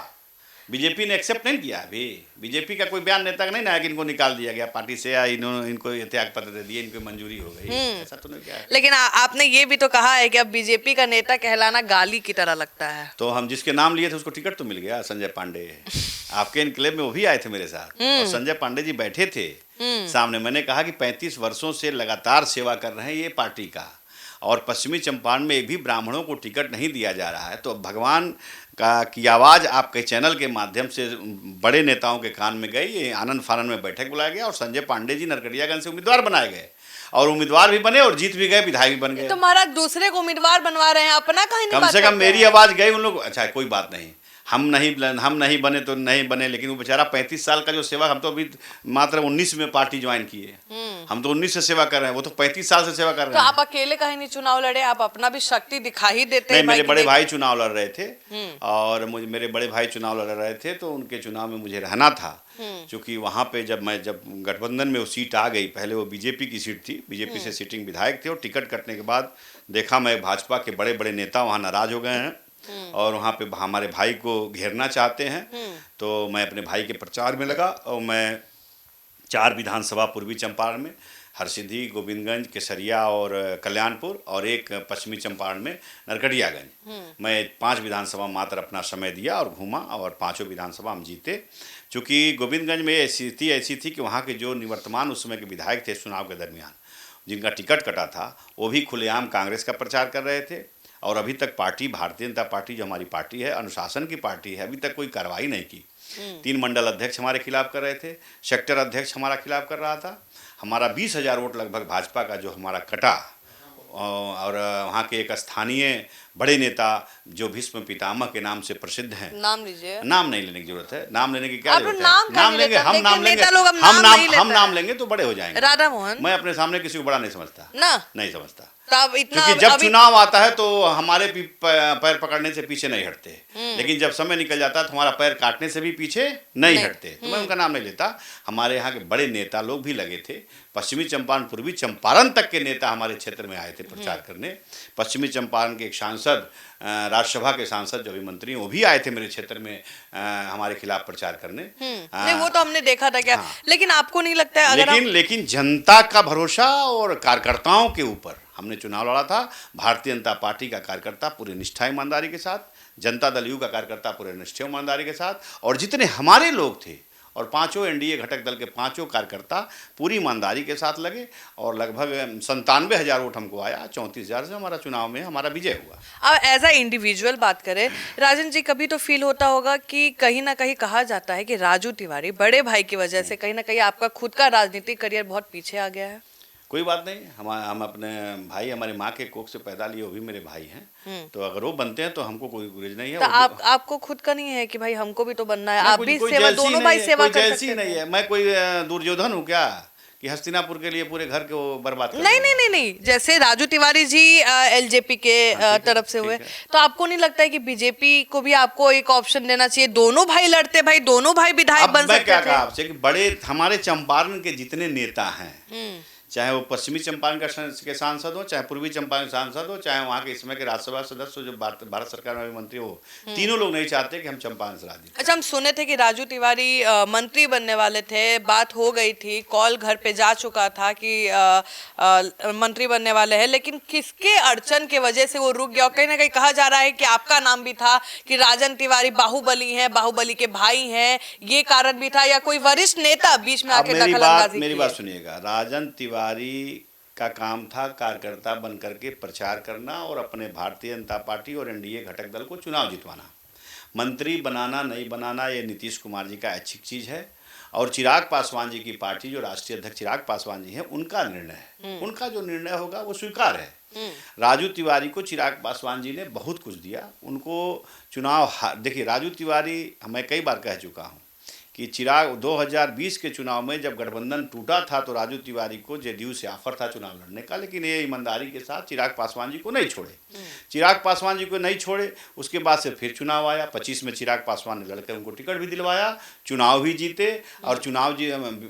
बीजेपी ने एक्सेप्ट नहीं किया। अभी बीजेपी का कोई बयान नेता का नहीं ना है कि इनको निकाल दिया गया पार्टी से या इनको त्याग पत्र दे दिए, इनको मंजूरी हो गई, ऐसा तो नहीं क्या है। लेकिन आपने ये भी तो कहा है कि अब बीजेपी का नेता कहलाना गाली की तरह लगता है। तो हम जिसके नाम लिए थे उसको टिकट तो मिल गया, संजय पांडे। आपके इनक्लेव में वो भी आए थे मेरे साथ, और संजय पांडे जी बैठे थे सामने। मैंने कहा कि 35 वर्षों से लगातार सेवा कर रहे हैं ये पार्टी का, और पश्चिमी चंपारण में भी ब्राह्मणों को टिकट नहीं दिया जा रहा है। तो भगवान की आवाज़ आपके चैनल के माध्यम से बड़े नेताओं के कान में गई। ये आनंद फानन में बैठक बुलाया गया और संजय पांडे जी नरकटियागंज से उम्मीदवार बनाए गए, और उम्मीदवार भी बने और जीत भी गए, विधायक भी बन गए। तो महाराज दूसरे को उम्मीदवार बनवा रहे हैं, अपना कहीं नहीं कम बात से कम करते मेरी हैं। आवाज़ गई उन लोग। अच्छा कोई बात नहीं, हम नहीं बने तो नहीं बने, लेकिन वो बेचारा 35 साल का जो सेवा, हम तो अभी मात्र 19 में पार्टी ज्वाइन किए, हम तो 19 से सेवा कर रहे हैं, वो तो 35 साल से सेवा कर तो रहे हैं। आप अकेले कहीं नहीं चुनाव लड़े, आप अपना भी शक्ति दिखा ही देते नहीं, हैं। मेरे भाई बड़े कि भाई चुनाव लड़ रहे थे, और मेरे बड़े भाई चुनाव लड़ रहे थे, तो उनके चुनाव में मुझे रहना था। क्योंकि वहाँ पे जब गठबंधन में वो सीट आ गई, पहले वो बीजेपी की सीट थी, बीजेपी से सिटिंग विधायक थे, और टिकट कटने के बाद देखा मैं भाजपा के बड़े बड़े नेता वहाँ नाराज हो गए हैं और वहाँ पे हमारे भाई को घेरना चाहते हैं। तो मैं अपने भाई के प्रचार में लगा, और मैं 4 विधानसभा पूर्वी चंपारण में, हरसिद्धि, गोविंदगंज, केसरिया और कल्याणपुर, और एक पश्चिमी चंपारण में नरकटियागंज, मैं 5 विधानसभा मात्र अपना समय दिया और घूमा, और 5 विधानसभा हम जीते। चूँकि गोविंदगंज में स्थिति ऐसी थी कि वहाँ के जो निवर्तमान उस समय के विधायक थे चुनाव के दरमियान, जिनका टिकट कटा था, वो भी खुलेआम कांग्रेस का प्रचार कर रहे थे। और अभी तक पार्टी, भारतीय जनता पार्टी जो हमारी पार्टी है, अनुशासन की पार्टी है, अभी तक कोई कार्रवाई नहीं की। 3 मंडल अध्यक्ष हमारे खिलाफ कर रहे थे, सेक्टर अध्यक्ष हमारा खिलाफ कर रहा था। हमारा 20,000 वोट लगभग भाजपा का जो हमारा कटा, और वहाँ के एक स्थानीय बड़े नेता जो भीष्म पितामह के नाम से प्रसिद्ध हैं, नाम लीजिए। नाम नहीं लेने की जरूरत है, नाम लेने की क्या आप जरूरत है? नाम क्यों नहीं लेंगे, लेते? हम देखिए, नाम लेंगे, नेता लोग अब नाम नहीं लेते हम नाम हैं। लेंगे तो बड़े हो जाएंगे। राधा मोहन, मैं अपने सामने किसी को बड़ा नहीं समझता ना नहीं समझता, तब इतना क्योंकि जब अभी चुनाव आता है तो हमारे पैर पकड़ने से पीछे नहीं हटते, लेकिन जब समय निकल जाता है तो हमारा पैर काटने से भी पीछे नहीं हटते। तो मैं उनका नाम नहीं लेता। हमारे यहाँ के बड़े नेता लोग भी लगे थे, पश्चिमी चंपारण, पूर्वी चंपारण तक के नेता हमारे क्षेत्र में आए थे प्रचार करने। पश्चिमी चंपारण के एक सांसद, राज्यसभा के सांसद जो अभिमंत्री, वो भी आए थे मेरे क्षेत्र में हमारे खिलाफ प्रचार करने। नहीं, वो तो हमने देखा था क्या। लेकिन आपको नहीं लगता है अगर लेकिन जनता का भरोसा और कार्यकर्ताओं के ऊपर हमने चुनाव लड़ा था। भारतीय जनता पार्टी का कार्यकर्ता पूरी निष्ठा ईमानदारी के साथ, जनता दल यू का कार्यकर्ता पूरे निष्ठा ईमानदारी के साथ, और जितने हमारे लोग थे और पांचों एनडीए घटक दल के पांचों कार्यकर्ता पूरी ईमानदारी के साथ लगे और लगभग 97,000 वोट हमको आया, 34,000 से हमारा चुनाव में हमारा विजय हुआ। अब एज अ इंडिविजुअल बात करें, राजन जी, कभी तो फील होता होगा कि कहीं ना कहीं कहा जाता है कि राजू तिवारी बड़े भाई की वजह से कहीं ना कहीं आपका खुद का राजनीतिक करियर बहुत पीछे आ गया है? कोई बात नहीं, हम अपने भाई, हमारे माँ के कोख से पैदा लिए, वो भी मेरे भाई हैं, तो अगर वो बनते हैं तो हमको कोई गुरेज नहीं है। तो आपको खुद का नहीं है कि भाई हमको भी तो बनना है? आप भी कोई सेवा, दोनों भाई सेवा कर सकते हैं। नहीं है, मैं कोई दुर्योधन हूँ क्या कि हस्तिनापुर के लिए पूरे घर को बर्बाद कर नहीं नहीं नहीं नहीं, जैसे राजू तिवारी जी एलजेपी के तरफ से हुए, तो आपको नहीं लगता है कि बीजेपी को भी आपको एक ऑप्शन देना चाहिए? दोनों भाई लड़ते, भाई दोनों भाई विधायक बन सकते थे। मैं क्या कहा आपसे कि बड़े हमारे चंपारण के जितने नेता हैं, चाहे वो पश्चिमी चंपारण के सांसद हो, चाहे पूर्वी चंपारण के सांसद हो, चाहे वहाँ के इसमें के राज्यसभा सदस्य जो भारत सरकार में मंत्री हो, तीनों लोग नहीं चाहते कि हम चंपारण से राजनीति। अच्छा, हम सुने थे कि राजू तिवारी मंत्री बनने वाले थे, बात हो गई थी, कॉल घर पे जा चुका था कि मंत्री बनने वाले हैं, लेकिन किसके अड़चन के वजह से वो रुक गया? और कहीं ना कहीं कहा जा रहा है कि आपका नाम भी था कि राजन तिवारी बाहुबली हैं, बाहुबली के भाई हैं, ये कारण भी था, या कोई वरिष्ठ नेता बीच में आके दखलंदाजी की? मेरी बात सुनिएगा, राजन तिवारी का काम था कार्यकर्ता बन करके प्रचार करना और अपने भारतीय जनता पार्टी और एनडीए घटक दल को चुनाव जितवाना। मंत्री बनाना नहीं बनाना ये नीतीश कुमार जी का ऐच्छिक चीज है, और चिराग पासवान जी की पार्टी, जो राष्ट्रीय अध्यक्ष चिराग पासवान जी हैं, उनका निर्णय है। उनका जो निर्णय होगा वो स्वीकार है। राजू तिवारी को चिराग पासवान जी ने बहुत कुछ दिया, उनको चुनाव, देखिए राजू तिवारी, मैं कई बार कह चुका हूँ कि चिराग 2020 के चुनाव में जब गठबंधन टूटा था तो राजू तिवारी को जेडीयू से ऑफर था चुनाव लड़ने का, लेकिन ये ईमानदारी के साथ चिराग पासवान जी को नहीं छोड़े। चिराग पासवान जी को नहीं छोड़े, उसके बाद से फिर चुनाव आया, 25 में चिराग पासवान ने लड़कर उनको टिकट भी दिलवाया, चुनाव भी जीते, और चुनाव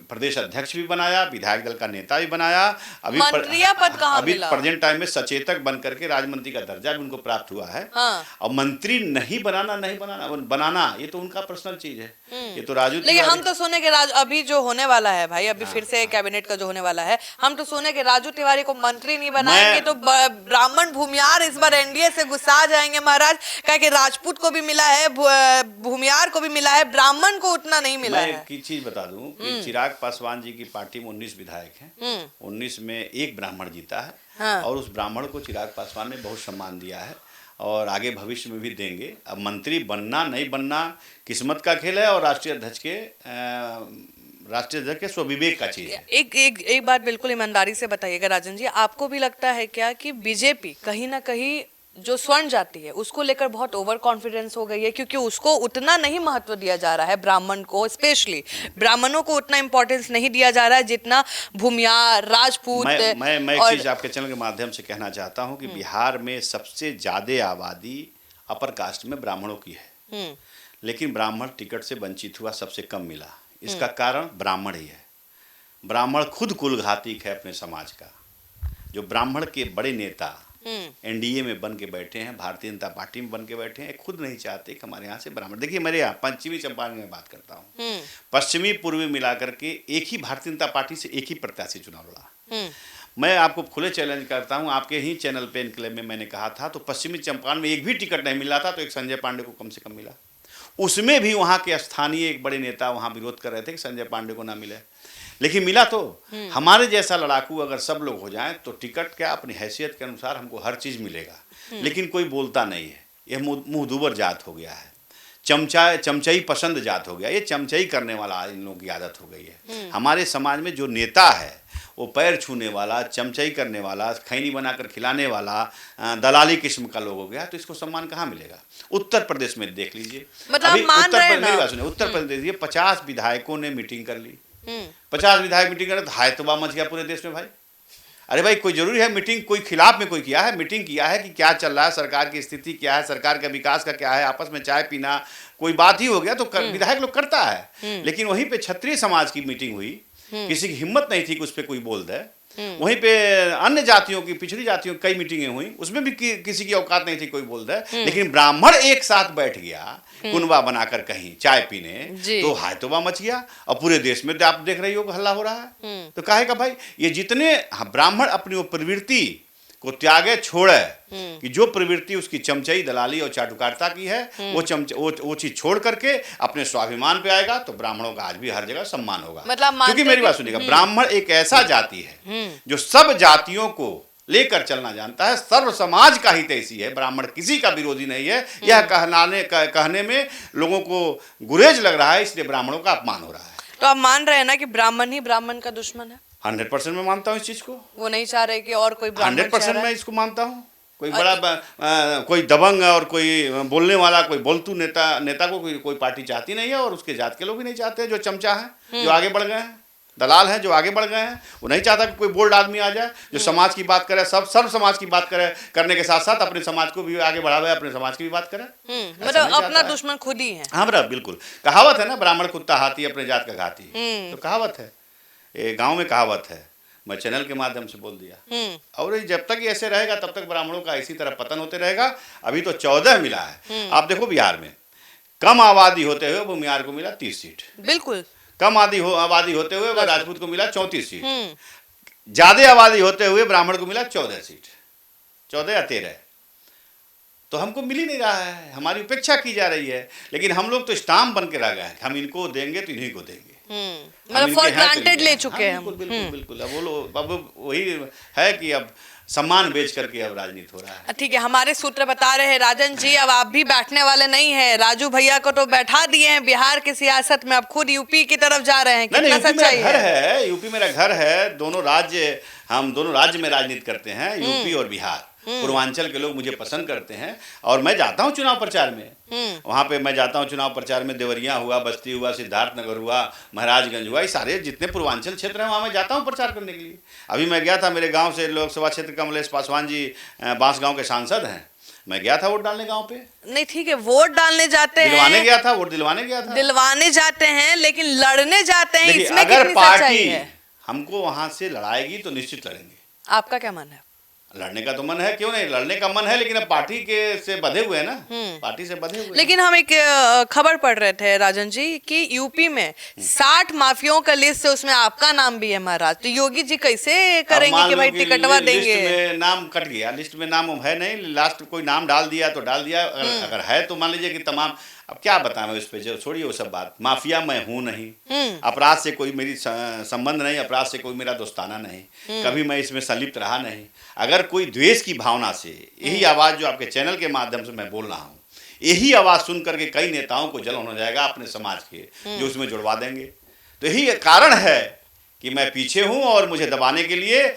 प्रदेश अध्यक्ष भी बनाया, विधायक दल का नेता भी बनाया। अभी प्रेजेंट टाइम में सचेतक बन करके राजमंत्री का दर्जा भी उनको प्राप्त हुआ है। और मंत्री नहीं बनाना ये तो उनका पर्सनल चीज है, ये तो लेकिन हम तो सुने कि अभी जो होने वाला है भाई, अभी फिर से कैबिनेट का जो होने वाला है, हम तो सुने कि राजू तिवारी को मंत्री नहीं बनाएंगे तो ब्राह्मण भूमियार इस बार एनडीए से गुस्सा जाएंगे महाराज। कहा कि राजपूत को भी मिला है, भूमियार को भी मिला है, ब्राह्मण को उतना नहीं मिला है। मैं एक चीज बता दूं कि चिराग पासवान जी की पार्टी में 19 विधायक हैं, 19 में एक ब्राह्मण जीता है, और उस ब्राह्मण को चिराग पासवान ने बहुत सम्मान दिया है और आगे भविष्य में भी देंगे। अब मंत्री बनना नहीं बनना किस्मत का खेल है और राष्ट्रीय अध्यक्ष के स्वविवेक का चीज है। एक बात बिल्कुल ईमानदारी से बताइएगा राजन जी, आपको भी लगता है क्या कि बीजेपी कहीं ना कहीं जो स्वर्ण जाति है उसको लेकर बहुत ओवर कॉन्फिडेंस हो गई है, क्योंकि उसको उतना नहीं महत्व दिया जा रहा है, ब्राह्मण को, स्पेशली ब्राह्मणों को उतना इंपॉर्टेंस नहीं दिया जा रहा है जितना भूमियार, राजपूत। मैं एक चीज आपके चैनल के माध्यम से कहना चाहता हूं कि बिहार में सबसे ज्यादा आबादी अपर कास्ट में ब्राह्मणों की है, लेकिन ब्राह्मण टिकट से वंचित हुआ, सबसे कम मिला। इसका कारण ब्राह्मण ही है। ब्राह्मण खुद कुलघातिक है अपने समाज का। जो ब्राह्मण के बड़े नेता एनडीए में बन के बैठे हैं, भारतीय जनता पार्टी में बन के बैठे हैं, खुद नहीं चाहते कि हमारे यहाँ से ब्राह्मण। देखिए मेरे यहाँ पश्चिमी चंपारण में बात करता हूँ, पश्चिमी पूर्वी मिला करके एक ही भारतीय जनता पार्टी से एक ही प्रत्याशी चुनाव लड़ा। मैं आपको खुले चैलेंज करता हूं, आपके ही चैनल पे इनक्लेव में मैंने कहा था, तो पश्चिमी चंपारण में एक भी टिकट नहीं मिला था, तो एक संजय पांडे को कम से कम मिला। उसमें भी वहाँ के स्थानीय एक बड़े नेता वहाँ विरोध कर रहे थे कि संजय पांडे को ना मिले, लेकिन मिला। तो हमारे जैसा लड़ाकू अगर सब लोग हो जाएं तो टिकट क्या, अपनी हैसियत के अनुसार हमको हर चीज़ मिलेगा, लेकिन कोई बोलता नहीं है। यह मुँहदुबर जात हो गया है, चमचाई पसंद जात हो गया, ये चमचाई करने वाला इन लोगों की आदत हो गई है। हमारे समाज में जो नेता है वो पैर छूने वाला, चमचाई करने वाला, खैनी बनाकर खिलाने वाला, दलाली किस्म का लोग हो गया, तो इसको सम्मान कहाँ मिलेगा? उत्तर प्रदेश में देख लीजिए, अभी उत्तर प्रदेश 50 विधायकों ने मीटिंग कर ली, 50 विधायक मीटिंग कर, तो हायतोबा मच गया पूरे देश में भाई। अरे भाई कोई जरूरी है मीटिंग, कोई खिलाफ में कोई किया है? मीटिंग किया है कि क्या चल रहा है, सरकार की स्थिति क्या है, सरकार के विकास का क्या है, आपस में चाय पीना, कोई बात ही हो गया तो विधायक लोग करता है। लेकिन वहीं पे क्षत्रिय समाज की मीटिंग हुई, किसी की हिम्मत नहीं थी कि उस पर कोई बोल दे। वहीं पे अन्य जातियों की, पिछड़ी जातियों की कई मीटिंगें हुई, उसमें भी किसी की औकात नहीं थी कोई बोल दे। लेकिन ब्राह्मण एक साथ बैठ गया कुनबा बनाकर कहीं चाय पीने, तो हायतोबा मच गया। और पूरे देश में आप देख रही हो हल्ला हो रहा है। तो काहे का भाई, ये जितने ब्राह्मण अपनी वो प्रवृत्ति को त्यागे, छोड़े, कि जो प्रवृत्ति उसकी चमचई, दलाली और चाटुकारिता की है वो चीज छोड़ करके अपने स्वाभिमान पे आएगा, तो ब्राह्मणों का आज भी हर जगह सम्मान होगा। मतलब मानते क्योंकि मेरी बात सुनिएगा, ब्राह्मण एक ऐसा जाति है जो सब जातियों को लेकर चलना जानता है, सर्व समाज का हित ऐसी है, ब्राह्मण किसी का विरोधी नहीं है। यह कहने में लोगों को गुरेज लग रहा है, इसलिए ब्राह्मणों का अपमान हो रहा है। तो आप मान रहे हैं ना कि ब्राह्मण ही ब्राह्मण का दुश्मन है? 100% मैं मानता हूँ इस चीज को। वो नहीं चाह रहे कि और कोई ब्राह्मण 100% मैं इसको मानता हूँ। कोई बड़ा कोई दबंग और कोई बोलने वाला, कोई बोलतू नेता को कोई पार्टी चाहती नहीं है, और उसके जात के लोग भी नहीं चाहते। जो चमचा है, जो आगे बढ़ गए हैं, दलाल हैं जो आगे बढ़ गए हैं, वो नहीं चाहता कि कोई बोल्ड आदमी आ जाए जो समाज की बात करे, सर्व समाज की बात करे, करने के साथ साथ अपने समाज को भी आगे बढ़ावे, अपने समाज की भी बात करे। मतलब अपना दुश्मन खुद ही है। हाँ बरा, बिल्कुल। कहावत है ना, ब्राह्मण कुत्ता हाथी अपने जात का घाती। तो कहावत है, ये गाँव में कहावत है, मैं चैनल के माध्यम से बोल दिया। और जब तक ये ऐसे रहेगा तब तक ब्राह्मणों का इसी तरह पतन होते रहेगा। अभी तो 14 मिला है। आप देखो बिहार में कम आबादी होते हुए वो मियार को मिला 30 सीट। बिल्कुल। कम आबादी होते हुए वह राजपूत को मिला 34 सीट। ज्यादा आबादी होते हुए ब्राह्मण को मिला 14 सीट, 14 या 13। तो हमको मिल ही नहीं रहा है, हमारी उपेक्षा की जा रही है। लेकिन हम लोग तो स्टाम्प बन के रह गए हैं, हम इनको देंगे तो इन्हीं को देंगे। मतलब फॉर ग्रांटेड ले चुके हैं हम। बिल्कुल बिल्कुल। अब वो लोग, अब वही है कि अब सम्मान बेच करके अब राजनीति हो रहा है। ठीक है, हमारे सूत्र बता रहे हैं राजन जी, अब आप भी बैठने वाले नहीं है। राजू भैया को तो बैठा दिए हैं बिहार की सियासत में, अब खुद यूपी की तरफ जा रहे हैं। कितना सच्चाई है? यूपी मेरा घर है। हम दोनों राज्य में राजनीति करते हैं, यूपी और बिहार। पूर्वांचल के लोग मुझे पसंद करते हैं और मैं जाता हूँ चुनाव प्रचार में। वहाँ पे मैं जाता हूँ चुनाव प्रचार में, देवरिया हुआ, बस्ती हुआ, सिद्धार्थनगर हुआ, महाराजगंज हुआ, ये सारे जितने पूर्वांचल क्षेत्र हैं वहाँ मैं जाता हूँ प्रचार करने के लिए। अभी मैं गया था, मेरे गांव से लोकसभा क्षेत्र कमलेश पासवान जी बांसगांव के सांसद हैं, मैं गया था वोट डालने गांव पे। नहीं ठीक है, वोट डालने जाते हैं, दिलवाने गया था, वोट दिलवाने गया था। दिलवाने जाते हैं, लेकिन लड़ने जाते हैं, इसमें अगर कितनी पार्टी सच्चाई है? हमको वहां से लड़ाएगी तो निश्चित लड़ेंगे। आपका क्या मन है? लड़ने का तो मन है, क्यों नहीं, लड़ने का मन है, लेकिन अब पार्टी के से बंधे हुए हैं ना, पार्टी से बंधे हुए। लेकिन हम एक खबर पढ़ रहे थे राजन जी कि यूपी में 60 माफियाओं का लिस्ट है, उसमें आपका नाम भी है महाराज। तो योगी जी कैसे करेंगे कि भाई टिकटवा देंगे? लिस्ट में नाम कट गया, लिस्ट में नाम है नहीं, लास्ट कोई नाम डाल दिया तो डाल दिया। अगर है तो मान लीजिए कि तमाम, अब क्या बताएं उस पे, छोड़िए वो सब बात। माफिया मैं हूं नहीं, अपराध से कोई मेरी संबंध नहीं, अपराध से कोई मेरा दोस्ताना नहीं, कभी मैं इसमें संलिप्त रहा नहीं। अगर कोई द्वेष की भावना से, यही आवाज जो आपके चैनल के माध्यम से मैं बोल रहा हूँ, यही आवाज सुन करके कई नेताओं को जलन हो जाएगा अपने समाज के, जो उसमें जुड़वा देंगे। तो यही कारण है कि मैं पीछे हूं और मुझे दबाने के लिए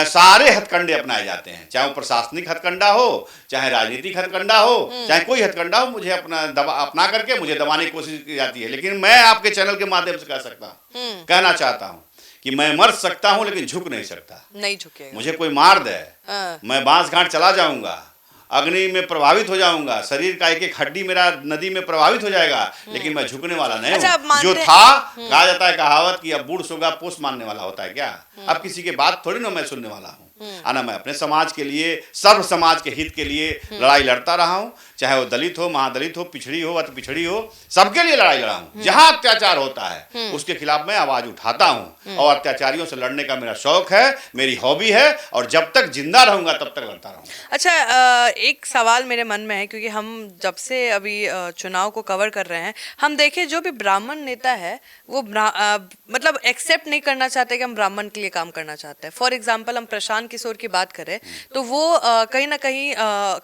सारे हथकंडे अपनाए जाते हैं, चाहे वो प्रशासनिक हथकंडा हो, चाहे राजनीतिक हथकंडा हो, चाहे कोई हथकंडा हो, मुझे अपना करके मुझे दबाने की कोशिश की जाती है। लेकिन मैं आपके चैनल के माध्यम से कहना चाहता हूं कि मैं मर सकता हूं लेकिन झुक नहीं सकता। नहीं झुकेगा। मुझे कोई मार दे, मैं बांस घाट चला जाऊंगा, अग्नि में प्रभावित हो जाऊंगा, शरीर का एक एक हड्डी मेरा नदी में प्रभावित हो जाएगा, लेकिन मैं झुकने वाला नहीं हूं। जो था, कहा जाता है कहावत कि अब बूढ़ सोगा पोस मानने वाला होता है क्या? अब किसी के बात थोड़ी ना मैं सुनने वाला हूं। आना, मैं अपने समाज के लिए, सर्व समाज के हित के लिए लड़ाई लड़ता रहा हूं, चाहे वो दलित हो, महादलित हो, पिछड़ी हो, अति पिछड़ी हो, सबके लिए लड़ाई लड़ा हूं। जहां अत्याचार होता है उसके खिलाफ मैं आवाज उठाता हूं, और अत्याचारियों से लड़ने का मेरा शौक है, मेरी हॉबी है, और जब तक जिंदा रहूंगा तब तक लड़ता रहूंगा। अच्छा, एक सवाल मेरे मन में है, क्योंकि हम जब से अभी चुनाव को कवर कर रहे हैं, हम देखें जो भी ब्राह्मण नेता है वो मतलब एक्सेप्ट नहीं करना चाहते कि हम ब्राह्मण के लिए काम करना चाहते हैं। फॉर एग्जाम्पल हम प्रशांत किशोर की बात करें तो वो कहीं ना कहीं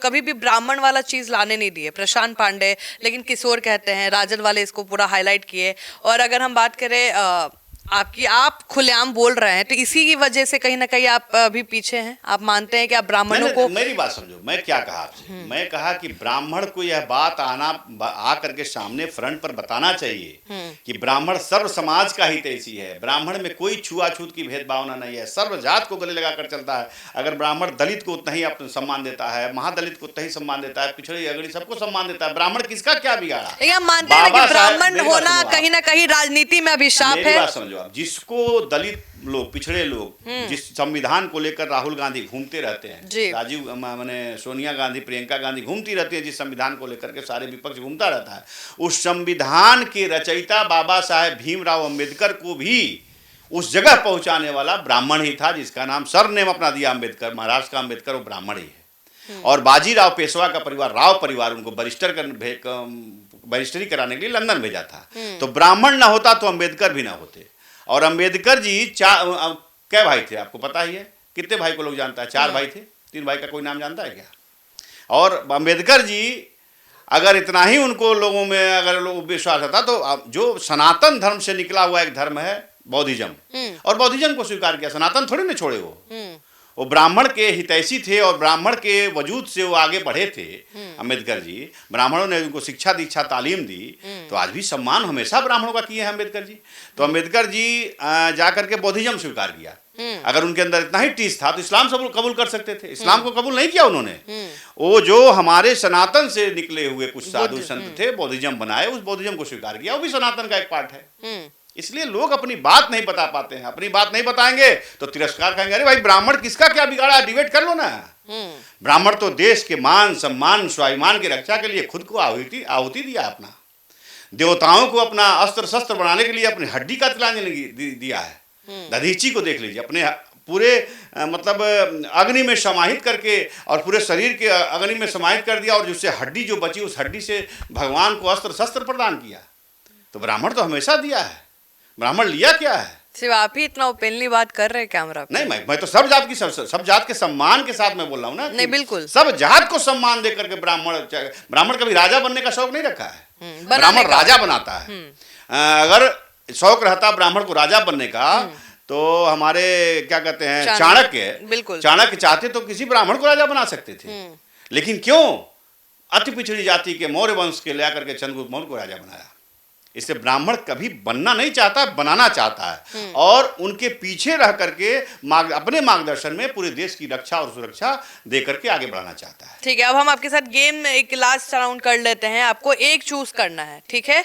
कभी भी ब्राह्मण वाला चीज लाने नहीं दिए, प्रशांत पांडे, लेकिन किशोर कहते हैं, राजन वाले इसको पूरा हाईलाइट किए। और अगर हम बात करें आप खुलेआम बोल रहे हैं, तो इसी की वजह से कहीं ना कहीं आप अभी पीछे हैं। आप मानते हैं कि आप ब्राह्मणों को, मेरी बात समझो, मैं क्या कहा आपसे, मैं कहा कि ब्राह्मण को यह बात आ करके सामने फ्रंट पर बताना चाहिए कि ब्राह्मण सर्व समाज का हित ऐसी है, ब्राह्मण में कोई छुआछूत की भेदभावना नहीं है, सर्व जात को गले लगाकर चलता है। अगर ब्राह्मण दलित को उतना ही अपना सम्मान देता है, महादलित को उतना ही सम्मान देता है, पिछड़ी अगड़ी सबको सम्मान देता है, ब्राह्मण किसका क्या बिगाड़ा? आप मानते हैं कि ब्राह्मण होना कहीं ना कहीं राजनीति में अभिशाप है? जिसको दलित लोग, पिछड़े लोग, जिस संविधान को लेकर राहुल गांधी घूमते रहते हैं, राजीव माने सोनिया गांधी, प्रियंका गांधी घूमती रहती है, जिस संविधान को लेकर के सारे विपक्ष घूमता रहता है, उस संविधान के रचयिता बाबा साहेब भीमराव अंबेडकर को भी उस जगह पहुंचाने वाला ब्राह्मण ही था, जिसका नाम सरनेम अपना दिया अम्बेडकर, महाराष्ट्र का अम्बेडकर, वो ब्राह्मण ही है। और बाजीराव पेशवा का परिवार, राव परिवार, उनको बैरिस्टरी कराने के लिए लंदन भेजा था। तो ब्राह्मण ना होता तो अम्बेडकर भी ना होते। और अम्बेडकर जी क्या भाई थे आपको पता ही है, कितने भाई को लोग जानता है? 4 भाई थे, 3 भाई का कोई नाम जानता है क्या? और अम्बेडकर जी अगर इतना ही उनको लोगों में अगर लोग विश्वास था, तो जो सनातन धर्म से निकला हुआ एक धर्म है बौद्धिज्म, और बौद्धिज्म को स्वीकार किया, सनातन थोड़ी ना छोड़े वो ब्राह्मण के हितैषी थे और ब्राह्मण के वजूद से वो आगे बढ़े थे। अम्बेडकर जी, ब्राह्मणों ने उनको शिक्षा दीक्षा तालीम दी, तो आज भी सम्मान हमेशा ब्राह्मणों का किए हैं अम्बेडकर जी। तो अम्बेडकर जी जाकर के बौद्धिज्म स्वीकार किया। अगर उनके अंदर इतना ही टीस था तो इस्लाम सब कबूल कर सकते थे, इस्लाम को कबूल नहीं किया उन्होंने। वो जो हमारे सनातन से निकले हुए कुछ साधु संत थे, बौद्धिज्म बनाए, उस बौद्धिज्म को स्वीकार किया, वो भी सनातन का एक पार्ट है। इसलिए लोग अपनी बात नहीं बता पाते हैं, अपनी बात नहीं बताएंगे तो तिरस्कार करेंगे, अरे भाई ब्राह्मण किसका क्या बिगाड़ा, डिबेट कर लो ना। ब्राह्मण तो देश के मान सम्मान स्वाभिमान की रक्षा के लिए खुद को आहुति दिया, अपना देवताओं को अपना अस्त्र शस्त्र बनाने के लिए अपनी हड्डी का तिलांजलि दिया है। दधीची को देख लीजिए, अपने पूरे मतलब अग्नि में समाहित करके और पूरे शरीर के अग्नि में समाहित कर दिया, और जिससे हड्डी जो बची उस हड्डी से भगवान को अस्त्र शस्त्र प्रदान किया। तो ब्राह्मण तो हमेशा दिया है, ब्राह्मण लिया क्या है? सिर्फ आप ही इतना ओपनली बात कर रहे हैं कैमरा पे। नहीं, मैं तो सब जात के सम्मान के साथ मैं बोल रहा हूँ ना। नहीं, बिल्कुल सब जात को सम्मान दे करके ब्राह्मण कभी राजा बनने का शौक नहीं रखा है, ब्राह्मण राजा बनाता है। अगर शौक रहता ब्राह्मण को राजा बनने का, तो हमारे क्या कहते हैं चाणक्य चाहते तो किसी ब्राह्मण को राजा बना सकते थे, लेकिन क्यों अति पिछड़ी जाति के मौर्य वंश के ले करके चंद्रगुप्त मौर्य को राजा बनाया। इससे ब्राह्मण कभी बनना नहीं चाहता, बनाना चाहता है, और उनके पीछे रह करके अपने मार्गदर्शन में पूरे देश की रक्षा और सुरक्षा दे करके आगे बढ़ाना चाहता है। ठीक है, अब हम आपके साथ गेम एक लास्ट राउंड कर लेते हैं। आपको एक चूज करना है, ठीक है?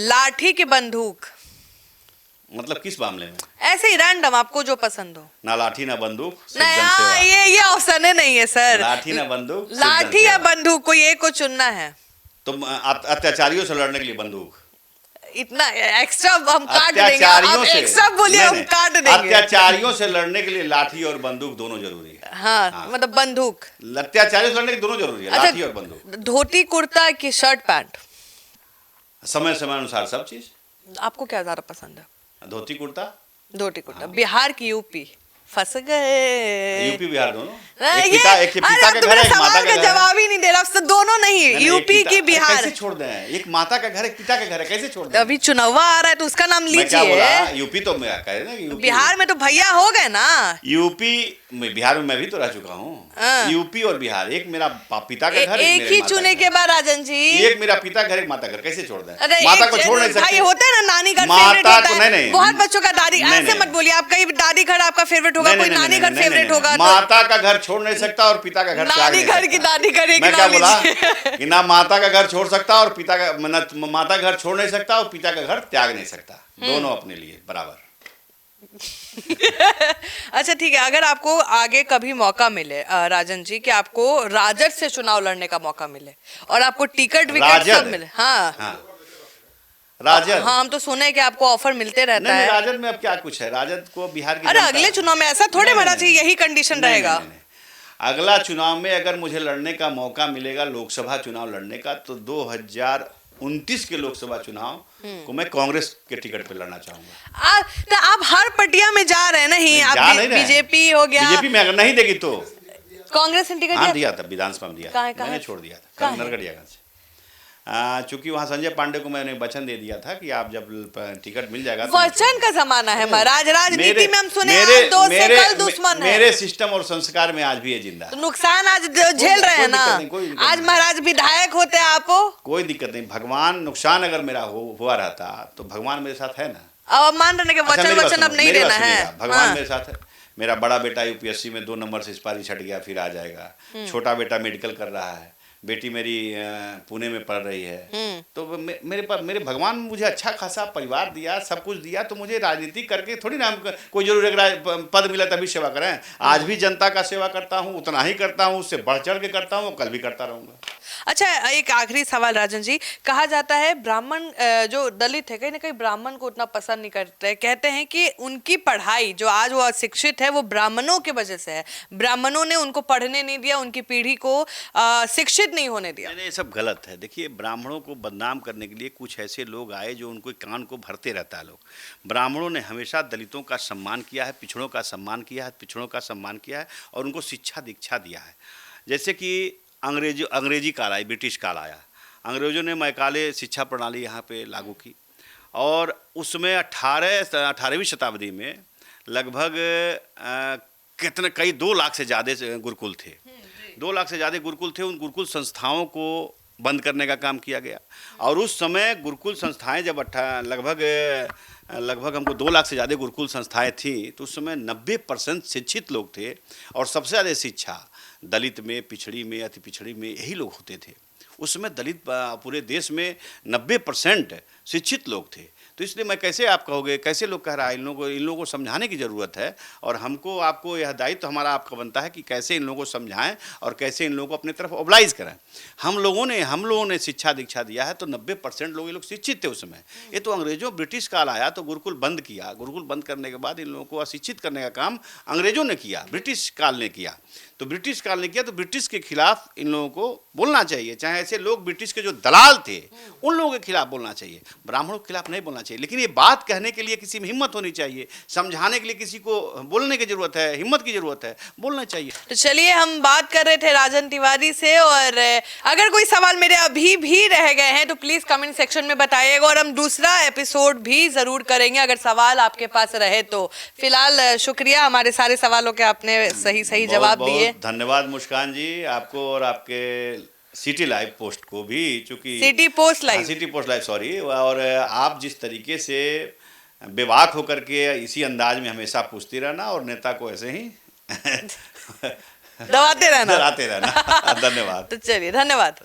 लाठी की बंदूक। मतलब किस मामले में? ऐसे ही रैंडम, आपको जो पसंद हो। ना लाठी ना बंदूक, नहीं, ये ऑप्शन है नहीं है सर। लाठी ना बंदूक, लाठी या बंदूक, कोई एक को चुनना है। तो अत्याचारियों से लड़ने के लिए बंदूक। इतना एक्स्ट्रा हम काट देंगे, आप एक्स्ट्रा बोलिए, हम काट देंगे। अत्याचारियों से लड़ने के लिए लाठी और बंदूक दोनों जरूरी है। हाँ, मतलब बंदूक, अत्याचारियों से लड़ने के दोनों जरूरी है, लाठी और बंदूक। धोती कुर्ता की शर्ट पैंट? समय समय अनुसार सब चीज। आपको क्या ज्यादा पसंद है? धोती कुर्ता। धोती कुर्ता। बिहार की यूपी? फंस गए। यूपी बिहार दोनों? एक पिता के घर, एक माता का घर। जवाब ही नहीं दे रहा, दोनों नहीं, यूपी की बिहार। कैसे छोड़ दें? एक माता का घर, एक पिता का घर है, कैसे छोड़ दें? अभी चुनाव आ रहा है तो उसका नाम लीजिए। यूपी तो मैं कह रहे ना, बिहार में तो भैया हो गए ना। यूपी में, बिहार में मैं भी तो रह चुका हूँ। यूपी और बिहार, एक मेरा पिता का घर, एक ही चुने के बाद राजन जी, एक मेरा पिता घर, एक माता घर, कैसे छोड़ दें? माता को छोड़ नहीं सकते। होता है ना, नानी घर माता को नहीं, बहुत बच्चों का दादी, ऐसे मत बोलिए। आपका दादी घर आपका फेवरेट होगा, कोई नानी घर फेवरेट होगा। माता का घर छोड़ नहीं सकता और पिता का घर त्याग नहीं सकता। की दादी घर एक, मैं क्या बोला कि ना माता का घर छोड़ सकता और पिता का, माता का घर छोड़ नहीं सकता और पिता का घर त्याग नहीं सकता, दोनों अपने लिए बराबर। अच्छा ठीक है, अगर आपको आगे कभी मौका मिले राजन जी कि आपको राजद से चुनाव लड़ने का मौका मिले और आपको टिकट विकेट सब मिले। हाँ, राजद। हाँ, हम तो सुने कि आपको ऑफर मिलते रहता है। राजद में अब क्या कुछ है, राजद को बिहार की, अरे अगले चुनाव में ऐसा थोड़े होना चाहिए, यही कंडीशन रहेगा। अगला चुनाव में अगर मुझे लड़ने का मौका मिलेगा, लोकसभा चुनाव लड़ने का, तो 2029 के लोकसभा चुनाव को मैं कांग्रेस के टिकट पे लड़ना चाहूंगा। तो आप हर पटिया में जा रहे हैं, नहीं? आप बीजेपी हो गया, बीजेपी में अगर नहीं देगी तो कांग्रेस ने टिकट दिया था, विधानसभा में दिया, मैंने छोड़ दिया था नरकटियागंज से। चूंकि वहाँ संजय पांडे को मैंने वचन दे दिया था कि आप जब टिकट मिल जाएगा। वचन का जमाना है महाराज, राजनीति में हम सुने दोस्त से कल दुश्मन है। मेरे सिस्टम और संस्कार में आज भी है जिंदा। तो नुकसान आज झेल रहे हैं ना, आज महाराज विधायक होते आपको कोई दिक्कत नहीं। भगवान, नुकसान अगर मेरा हुआ रहता तो भगवान मेरे साथ है ना। अब मान रहे कि वचन अब नहीं देना है, भगवान मेरे साथ है। मेरा बड़ा बेटा यूपीएससी में 2 नंबर से सिपाही छट गया, फिर आ जाएगा। छोटा बेटा मेडिकल कर रहा है, बेटी मेरी पुणे में पढ़ रही है, तो मेरे भगवान मुझे अच्छा खासा परिवार दिया, सब कुछ दिया, तो मुझे राजनीति करके थोड़ी ना कोई जरूर पद मिला तभी सेवा करें। आज भी जनता का सेवा करता हूँ, उतना ही करता हूँ, उससे बढ़ चढ़ के करता हूँ, कल भी करता रहूँगा। अच्छा, एक आखिरी सवाल राजन जी, कहा जाता है ब्राह्मण जो दलित है कहीं ना कहीं ब्राह्मण को उतना पसंद नहीं करते, कहते हैं कि उनकी पढ़ाई जो आज वो अशिक्षित है वो ब्राह्मणों की वजह से है, ब्राह्मणों ने उनको पढ़ने नहीं दिया, उनकी पीढ़ी को शिक्षित नहीं होने दिया। नहीं, ये सब गलत है। देखिए, ब्राह्मणों को बदनाम करने के लिए कुछ ऐसे लोग आए जो उनको कान को भरते रहता है लोग। ब्राह्मणों ने हमेशा दलितों का सम्मान किया है, पिछड़ों का सम्मान किया है, पिछड़ों का सम्मान किया है और उनको शिक्षा दीक्षा दिया है। जैसे कि अंग्रेजी काल आई, ब्रिटिश काल आया, अंग्रेज़ों ने मैकाले शिक्षा प्रणाली यहाँ पे लागू की और उसमें 18वीं शताब्दी में लगभग कितने कई 2 लाख से ज़्यादा गुरुकुल थे। 2 लाख से ज़्यादा गुरुकुल थे। उन गुरुकुल संस्थाओं को बंद करने का काम किया गया और उस समय गुरुकुल संस्थाएं जब लगभग हमको 2 लाख से ज़्यादा गुरुकुल संस्थाएं थी, तो उस समय 90% शिक्षित लोग थे और सबसे ज़्यादा शिक्षा दलित में, पिछड़ी में, अति पिछड़ी में यही लोग होते थे। उस समय दलित पूरे देश में 90% शिक्षित लोग थे। तो इसलिए मैं कैसे आप कहोगे, कैसे लोग कह रहा है, इन लोगों को समझाने की ज़रूरत है और हमको आपको यह दायित्व तो हमारा आपका बनता है कि कैसे इन लोगों को समझाएं और कैसे इन लोगों को अपनी तरफ ओबलाइज करें। हम लोगों ने शिक्षा दीक्षा दिया है तो 90% लोग ये लोग शिक्षित थे उस समय। ये तो अंग्रेजों ब्रिटिश काल आया तो गुरुकुल बंद किया। गुरुकुल बंद करने के बाद इन लोगों को अशिक्षित करने का काम अंग्रेजों ने किया, ब्रिटिश काल ने किया। तो ब्रिटिश काल ने किया तो ब्रिटिश के खिलाफ इन लोगों को बोलना चाहिए। चाहे ऐसे लोग ब्रिटिश के जो दलाल थे उन लोगों के खिलाफ बोलना चाहिए, ब्राह्मणों के खिलाफ नहीं बोलना चाहिए। लेकिन ये बात कहने के लिए किसी में हिम्मत होनी चाहिए, समझाने के लिए किसी को बोलने की जरूरत है, हिम्मत की जरूरत है, बोलना चाहिए। तो चलिए, हम बात कर रहे थे राजन तिवारी से और अगर कोई सवाल मेरे अभी भी रह गए हैं तो प्लीज कमेंट सेक्शन में बताइएगा और हम दूसरा एपिसोड भी जरूर करेंगे अगर सवाल आपके पास रहे तो। फिलहाल शुक्रिया, हमारे सारे सवालों के आपने सही जवाब दिए। धन्यवाद मुस्कान जी, आपको और आपके सिटी लाइव पोस्ट को भी, चूंकि सिटी पोस्ट लाइव सॉरी, और आप जिस तरीके से बेबाक होकर के इसी अंदाज में हमेशा पूछती रहना और नेता को ऐसे ही दबाते रहना धन्यवाद। तो चलिए, धन्यवाद।